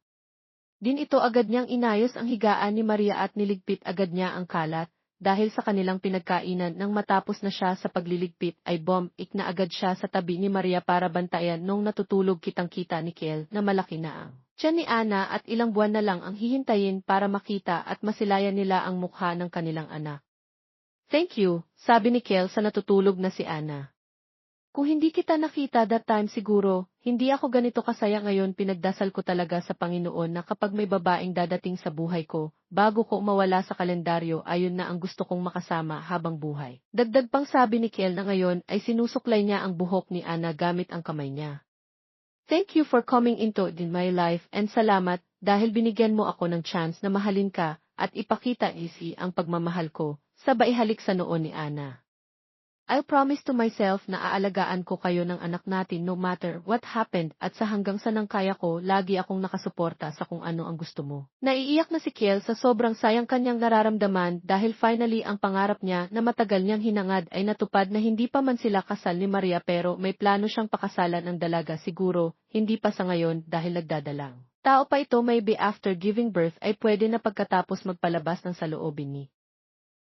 Din ito agad niyang inayos ang higaan ni Maria at niligpit agad niya ang kalat, dahil sa kanilang pinagkainan. Nang matapos na siya sa pagliligpit ay ik na agad siya sa tabi ni Maria para bantayan. Nung natutulog kitang-kita ni Kiel na malaki na ang tiyan ni Ana at ilang buwan na lang ang hihintayin para makita at masilayan nila ang mukha ng kanilang anak. Thank you, sabi ni Kiel sa natutulog na si Ana. Kung hindi kita nakita that time siguro, hindi ako ganito kasaya ngayon. Pinagdasal ko talaga sa Panginoon na kapag may babaeng dadating sa buhay ko, bago ko mawala sa kalendaryo ayun na ang gusto kong makasama habang buhay. Dagdag pang sabi ni Kiel na ngayon ay sinusuklay niya ang buhok ni Ana gamit ang kamay niya. Thank you for coming into my life and salamat dahil binigyan mo ako ng chance na mahalin ka at ipakita ang pagmamahal ko, sabay halik sa noon ni Ana. I promise to myself na aalagaan ko kayo ng anak natin no matter what happened at sa hanggang sa nang kaya ko lagi akong nakasuporta sa kung ano ang gusto mo. Naiiyak na si Kiel sa sobrang sayang kanyang nararamdaman dahil finally ang pangarap niya na matagal niyang hinangad ay natupad na hindi pa man sila kasal ni Maria pero may plano siyang pakasalan ng dalaga siguro, hindi pa sa ngayon dahil nagdadalang. Tao pa ito maybe after giving birth ay pwede na pagkatapos magpalabas ng saloobin ni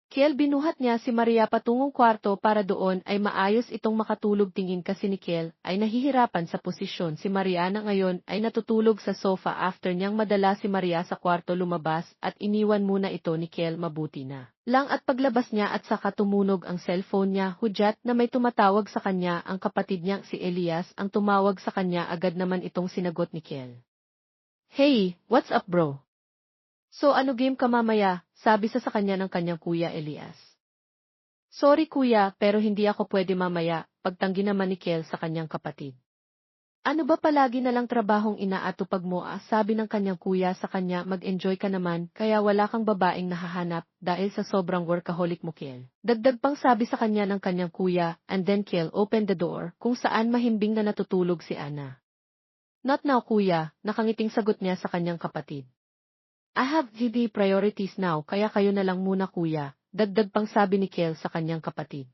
Kiel. Binuhat niya si Maria patungong kwarto para doon ay maayos itong makatulog. Tingin kasi ni Kiel ay nahihirapan sa posisyon. Si Maria na ngayon ay natutulog sa sofa after niyang madala si Maria sa kwarto. Lumabas at iniwan muna ito ni Kiel. Mabuti na lang at paglabas niya at saka tumunog ang cellphone niya. Hudyat na may tumatawag sa kanya. Ang kapatid niyang si Elias ang tumawag sa kanya. Agad naman itong sinagot ni Kiel. Hey, what's up bro? So ano game ka mamaya? Sabi sa kanya ng kanyang kuya Elias. Sorry kuya, pero hindi ako pwede mamaya, pagtanggi naman ni Kiel sa kanyang kapatid. Ano ba palagi na lang trabahong inaatupag mo sabi ng kanyang kuya sa kanya. Mag-enjoy ka naman, kaya wala kang babaeng nahahanap dahil sa sobrang workaholic mo Kiel. Dagdag pang sabi sa kanya ng kanyang kuya, and then Kiel opened the door, kung saan mahimbing na natutulog si Ana. Not now kuya, nakangiting sagot niya sa kanyang kapatid. I have the priorities now kaya kayo na lang muna kuya, dagdag pang sabi ni Kiel sa kanyang kapatid.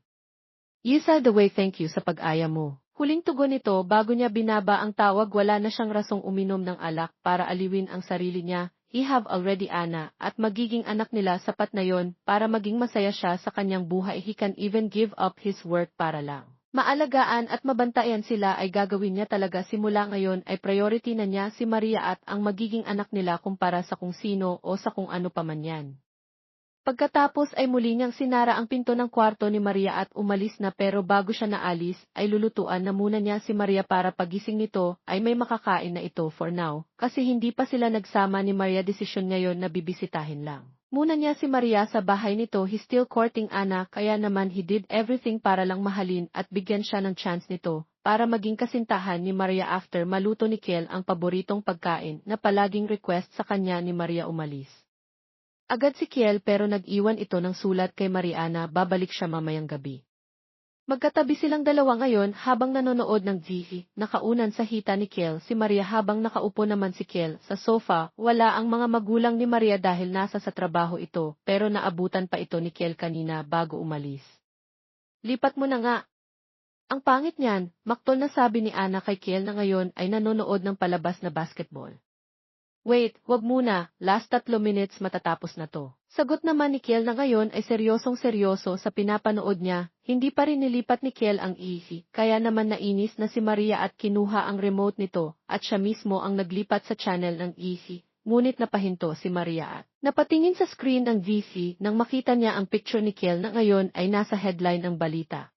You said the way thank you sa pag-aya mo. Huling tugon nito bago niya binaba ang tawag. Wala na siyang rasong uminom ng alak para aliwin ang sarili niya. He have already Ana at magiging anak nila sapat na yon para maging masaya siya sa kanyang buhay. He can even give up his work para lang maalagaan at mabantayan sila ay gagawin niya talaga. Simula ngayon ay priority na niya si Maria at ang magiging anak nila kumpara sa kung sino o sa kung ano pa man yan. Pagkatapos ay muli niyang sinara ang pinto ng kwarto ni Maria at umalis na pero bago siya naalis ay lulutuan na muna niya si Maria para pagising nito ay may makakain na ito for now kasi hindi pa sila nagsama ni Maria. Desisyon ngayon na bibisitahin lang muna niya si Maria sa bahay nito. He's still courting Ana kaya naman he did everything para lang mahalin at bigyan siya ng chance nito para maging kasintahan ni Maria. After maluto ni Kiel ang paboritong pagkain na palaging request sa kanya ni Maria, umalis agad si Kiel pero nag-iwan ito ng sulat kay Mariana. Babalik siya mamayang gabi. Magkatabi silang dalawa ngayon habang nanonood ng TV. Nakaunan sa hita ni Kiel si Maria habang nakaupo naman si Kiel sa sofa. Wala ang mga magulang ni Maria dahil nasa sa trabaho ito pero naabutan pa ito ni Kiel kanina bago umalis. Lipat mo na nga. Ang pangit niyan, maktol na sabi ni Ana kay Kiel na ngayon ay nanonood ng palabas na basketball. Wait, wag muna, last 3 minutes matatapos na to. Sagot naman ni Kiel na ngayon ay seryosong-seryoso sa pinapanood niya, hindi pa rin nilipat ni Kiel ang ihi, kaya naman nainis na si Maria at kinuha ang remote nito, at siya mismo ang naglipat sa channel ng ihi. Ngunit napahinto si Maria at napatingin sa screen ng VC nang makita niya ang picture ni Kiel na ngayon ay nasa headline ng balita.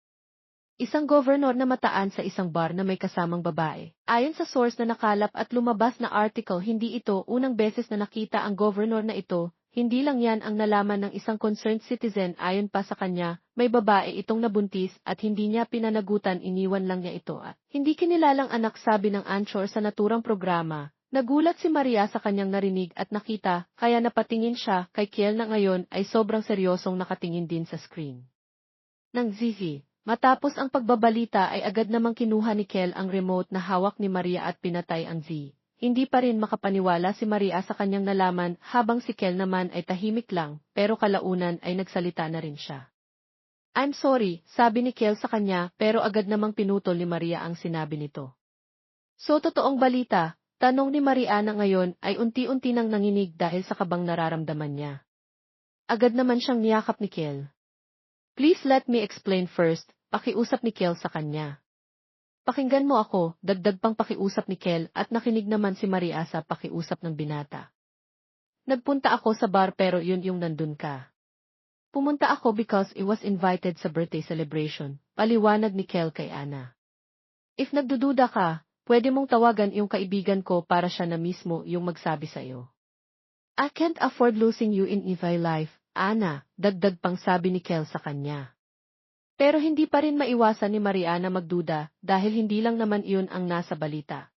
Isang governor na mataan sa isang bar na may kasamang babae. Ayon sa source na nakalap at lumabas na article, hindi ito unang beses na nakita ang governor na ito, hindi lang yan ang nalaman ng isang concerned citizen. Ayon pa sa kanya, may babae itong nabuntis at hindi niya pinanagutan, iniwan lang niya ito at hindi kinilalang anak, sabi ng anchor sa naturang programa. Nagulat si Maria sa kanyang narinig at nakita, kaya napatingin siya kay Kiel na ngayon ay sobrang seryosong nakatingin din sa screen ng ZZ. Matapos ang pagbabalita ay agad namang kinuha ni Kiel ang remote na hawak ni Maria at pinatay ang Z. Hindi pa rin makapaniwala si Maria sa kanyang nalaman, habang si Kiel naman ay tahimik lang, pero kalaunan ay nagsalita na rin siya. I'm sorry, sabi ni Kiel sa kanya, pero agad namang pinutol ni Maria ang sinabi nito. So totoong balita, tanong ni Maria na ngayon ay unti-unti nang nanginig dahil sa kabang nararamdaman niya. Agad naman siyang niyakap ni Kiel. Please let me explain first, pakiusap ni Kiel sa kanya. Pakinggan mo ako, dagdag pang pakiusap ni Kiel at nakinig naman si Maria sa pakiusap ng binata. Nagpunta ako sa bar pero yun yung nandun ka. Pumunta ako because I was invited sa birthday celebration, paliwanag ni Kiel kay Ana. If nagdududa ka, pwede mong tawagan yung kaibigan ko para siya na mismo yung magsabi sa iyo. I can't afford losing you in my life, Ana, dagdag pang sabi ni Kiel sa kanya. Pero hindi pa rin maiwasan ni Maria na magduda dahil hindi lang naman iyon ang nasa balita.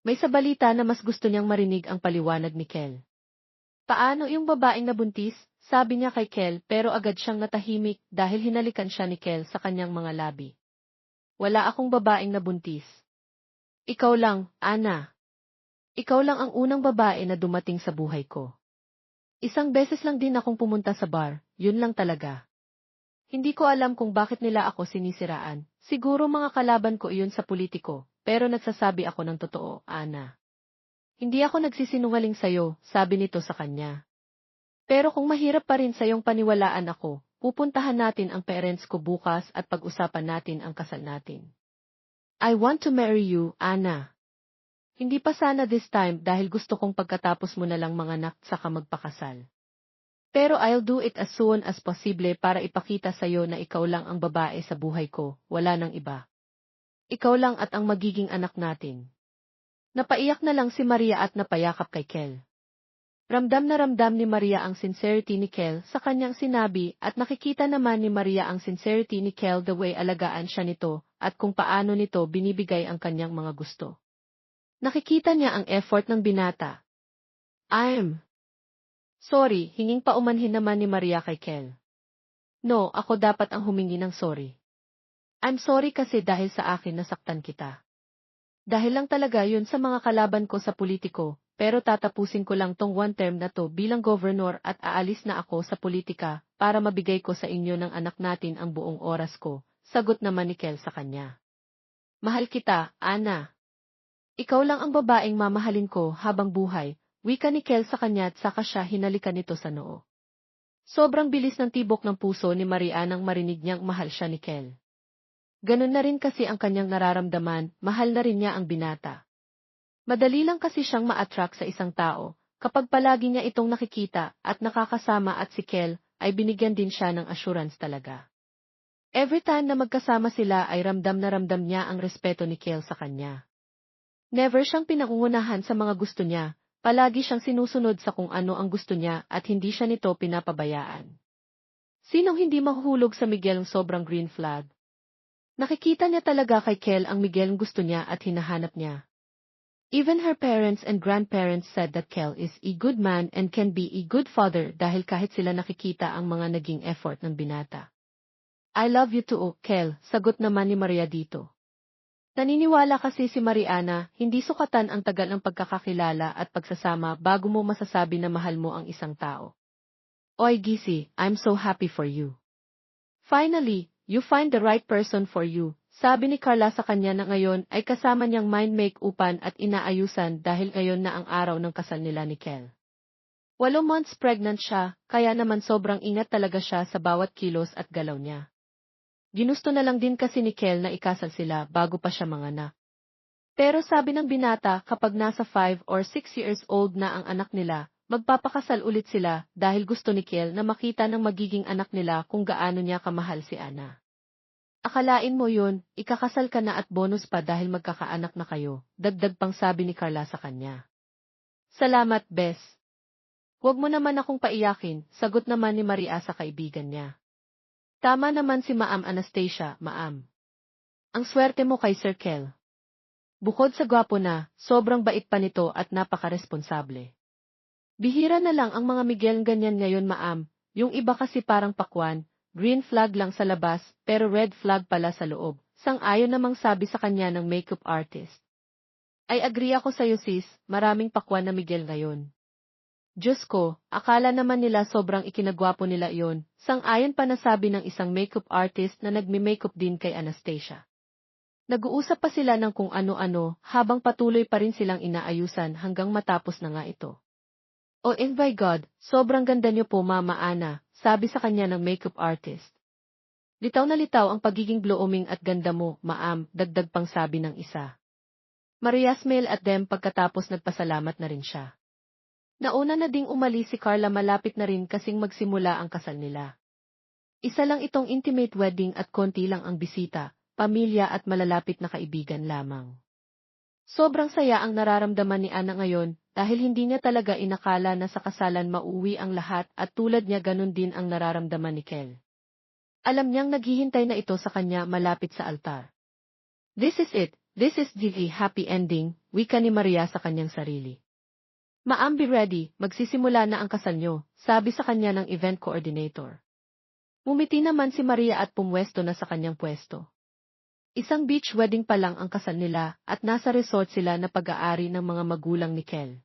May sa balita na mas gusto niyang marinig ang paliwanag ni Kiel. Paano yung babaeng nabuntis? Sabi niya kay Kiel, pero agad siyang natahimik dahil hinalikan siya ni Kiel sa kanyang mga labi. Wala akong babaeng nabuntis. Ikaw lang, Ana. Ikaw lang ang unang babae na dumating sa buhay ko. Isang beses lang din akong pumunta sa bar, yun lang talaga. Hindi ko alam kung bakit nila ako sinisiraan, siguro mga kalaban ko iyon sa politiko, pero nagsasabi ako ng totoo, Ana. Hindi ako nagsisinungaling sa'yo, sabi nito sa kanya. Pero kung mahirap pa rin sa'yong paniwalaan ako, pupuntahan natin ang parents ko bukas at pag-usapan natin ang kasal natin. I want to marry you, Ana. Hindi pa sana this time dahil gusto kong pagkatapos mo na lang manganak saka magpakasal. Pero I'll do it as soon as possible para ipakita sa'yo na ikaw lang ang babae sa buhay ko, wala nang iba. Ikaw lang at ang magiging anak natin. Napaiyak na lang si Maria at napayakap kay Kiel. Ramdam na ramdam ni Maria ang sincerity ni Kiel sa kanyang sinabi at nakikita naman ni Maria ang sincerity ni Kiel the way alagaan siya nito at kung paano nito binibigay ang kanyang mga gusto. Nakikita niya ang effort ng binata. I'm sorry, hinging paumanhin naman ni Maria kay Kiel. No, ako dapat ang humingi ng sorry. I'm sorry kasi dahil sa akin nasaktan kita. Dahil lang talaga yun sa mga kalaban ko sa politiko, pero tatapusin ko lang tong one term na to bilang governor at aalis na ako sa politika para mabigay ko sa inyo ng anak natin ang buong oras ko, sagot naman ni Kiel sa kanya. Mahal kita, Ana. Ikaw lang ang babaeng mamahalin ko habang buhay, wika ni Kiel sa kanya at saka siya hinalikan nito sa noo. Sobrang bilis ng tibok ng puso ni Maria nang marinig niyang mahal siya ni Kiel. Ganun na rin kasi ang kanyang nararamdaman, mahal na rin niya ang binata. Madali lang kasi siyang ma-attract sa isang tao, kapag palagi niya itong nakikita at nakakasama at si Kiel ay binigyan din siya ng assurance talaga. Every time na magkasama sila ay ramdam na ramdam niya ang respeto ni Kiel sa kanya. Never siyang pinangungunahan sa mga gusto niya, palagi siyang sinusunod sa kung ano ang gusto niya at hindi siya nito pinapabayaan. Sinong hindi mahuhulog sa Miguel ng sobrang green flag? Nakikita niya talaga kay Kiel ang Miguel ang gusto niya at hinahanap niya. Even her parents and grandparents said that Kiel is a good man and can be a good father dahil kahit sila nakikita ang mga naging effort ng binata. I love you too, Kiel, sagot naman ni Maria dito. Naniniwala kasi si Mariana, hindi sukatan ang tagal ng pagkakakilala at pagsasama bago mo masasabi na mahal mo ang isang tao. Oy Gisi, I'm so happy for you. Finally, You find the right person for you. Sabi ni Carla sa kanya na ngayon ay kasama niyang mind make-upan at inaayusan dahil ngayon na ang araw ng kasal nila ni Kel. 8 months pregnant siya, kaya naman sobrang ingat talaga siya sa bawat kilos at galaw niya. Ginusto na lang din kasi ni Kel na ikasal sila bago pa siya manganak. Pero sabi ng binata kapag nasa 5 or 6 years old na ang anak nila, magpapakasal ulit sila dahil gusto ni Kel na makita ng magiging anak nila kung gaano niya kamahal si Ana. Akalain mo yun, ikakasal ka na at bonus pa dahil magkakaanak na kayo, dagdag pang sabi ni Carla sa kanya. Salamat, Bes. Huwag mo naman akong paiyakin, sagot naman ni Maria sa kaibigan niya. Tama naman si Maam Anastasia, Maam. Ang swerte mo kay Sir Kel. Bukod sa gwapo na, sobrang bait pa nito at napakaresponsable. Bihira na lang ang mga Miguel ganyan ngayon, Maam, yung iba kasi parang pakwan, green flag lang sa labas, pero red flag pala sa loob, sang-ayon namang sabi sa kanya ng makeup artist. Ay agree ako sa'yo sis, maraming pakwan na Miguel ngayon. Diyos ko, akala naman nila sobrang ikinagwapo nila iyon, sang-ayon pa nasabi ng isang makeup artist na nagmi-makeup din kay Anastasia. Nag-uusap pa sila ng kung ano-ano habang patuloy pa rin silang inaayusan hanggang matapos na nga ito. Oh my God, sobrang ganda niyo po Mama Ana, sabi sa kanya ng makeup artist. Litaw na litaw ang pagiging blooming at ganda mo, Maam, dagdag pang sabi ng isa. Maria smiled at them pagkatapos nagpasalamat na rin siya. Nauna na ding umalis si Carla malapit na rin kasing magsimula ang kasal nila. Isa lang itong intimate wedding at konti lang ang bisita, pamilya at malalapit na kaibigan lamang. Sobrang saya ang nararamdaman ni Ana ngayon dahil hindi niya talaga inakala na sa kasalan mauwi ang lahat at tulad niya ganun din ang nararamdaman ni Kel. Alam niyang naghihintay na ito sa kanya malapit sa altar. This is it, this is the happy ending, wika ni Maria sa kanyang sarili. Maam be ready, magsisimula na ang kasal niyo, sabi sa kanya ng event coordinator. Mumiti naman si Maria at pumwesto na sa kanyang pwesto. Isang beach wedding pa lang ang kasal nila at nasa resort sila na pag-aari ng mga magulang ni Kel.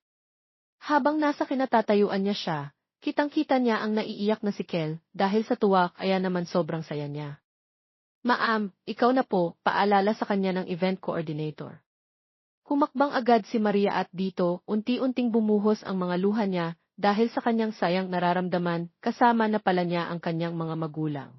Habang nasa kinatatayuan niya siya, kitang-kita niya ang naiiyak na si Kel dahil sa tuwa kaya naman sobrang saya niya. Maam, ikaw na po, paalala sa kanya ng event coordinator. Humakbang agad si Maria at dito unti-unting bumuhos ang mga luha niya dahil sa kanyang sayang nararamdaman kasama na pala niya ang kanyang mga magulang.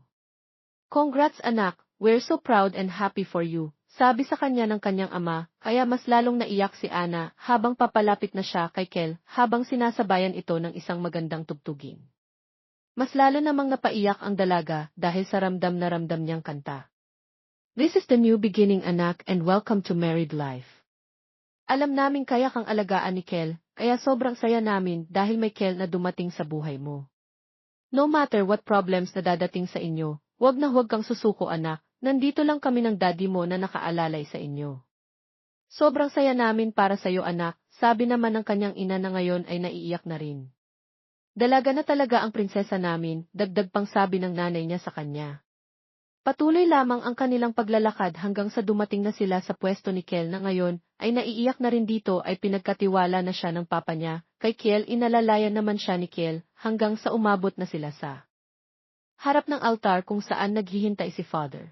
Congrats anak! We're so proud and happy for you, sabi sa kanya ng kanyang ama, kaya mas lalong naiyak si Ana habang papalapit na siya kay Kel habang sinasabayan ito ng isang magandang tugtugin. Mas lalo namang napaiyak ang dalaga dahil sa ramdam na ramdam niyang kanta. This is the new beginning anak and welcome to married life. Alam namin kaya kang alagaan ni Kel, kaya sobrang saya namin dahil may Kel na dumating sa buhay mo. No matter what problems na dadating sa inyo, huwag na huwag kang susuko anak. Nandito lang kami ng daddy mo na nakaalalay sa inyo. Sobrang saya namin para sa iyo anak, sabi naman ng kanyang ina na ngayon ay naiiyak na rin. Dalaga na talaga ang prinsesa namin, dagdag pang sabi ng nanay niya sa kanya. Patuloy lamang ang kanilang paglalakad hanggang sa dumating na sila sa pwesto ni Kel na ngayon ay naiiyak na rin dito ay pinagkatiwala na siya ng papa niya, kay Kel inalalayan naman siya ni Kel hanggang sa umabot na sila sa harap ng altar kung saan naghihintay si Father.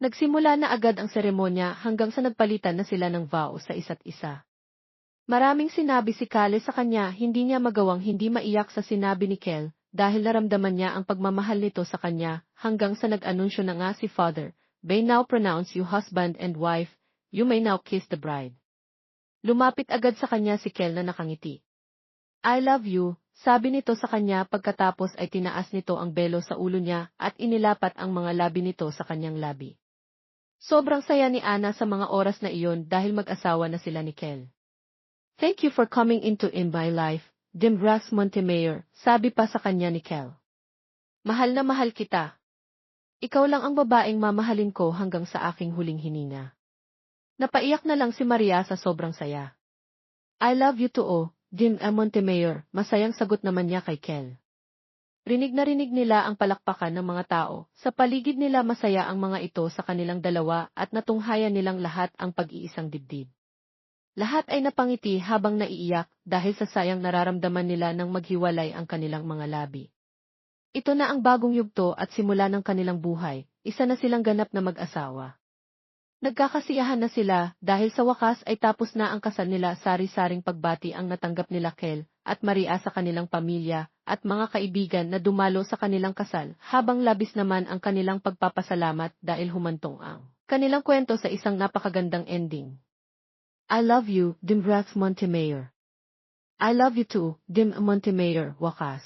Nagsimula na agad ang seremonya hanggang sa nagpalitan na sila ng vow sa isa't isa. Maraming sinabi si Kale sa kanya hindi niya magawang hindi maiyak sa sinabi ni Kel dahil naramdaman niya ang pagmamahal nito sa kanya hanggang sa nag-anunsyo na nga si Father, "May now pronounce you husband and wife, you may now kiss the bride." Lumapit agad sa kanya si Kel na nakangiti. "I love you," sabi nito sa kanya pagkatapos ay tinaas nito ang belo sa ulo niya at inilapat ang mga labi nito sa kanyang labi. Sobrang saya ni Ana sa mga oras na iyon dahil mag-asawa na sila ni Kel. Thank you for coming into in my life, Dimbras Montemayor, sabi pa sa kanya ni Kel. Mahal na mahal kita. Ikaw lang ang babaeng mamahalin ko hanggang sa aking huling hininga. Napaiyak na lang si Maria sa sobrang saya. I love you too, Dim Montemayor, masayang sagot naman niya kay Kel. Rinig na rinig nila ang palakpakan ng mga tao, sa paligid nila masaya ang mga ito sa kanilang dalawa at natunghayan nilang lahat ang pag-iisang dibdib. Lahat ay napangiti habang naiiyak dahil sa sayang nararamdaman nila nang maghiwalay ang kanilang mga labi. Ito na ang bagong yugto at simula ng kanilang buhay, Isa na silang ganap na mag-asawa. Nagkakasiyahan na sila dahil sa wakas ay tapos na ang kasal nila. Sari-saring pagbati ang natanggap nila Kel at Maria sa kanilang pamilya at mga kaibigan na dumalo sa kanilang kasal, habang labis naman ang kanilang pagpapasalamat dahil humantong ang kanilang kwento sa isang napakagandang ending. I love you, Dim Ralph Montemayor. I love you too, Dim Montemayor, wakas.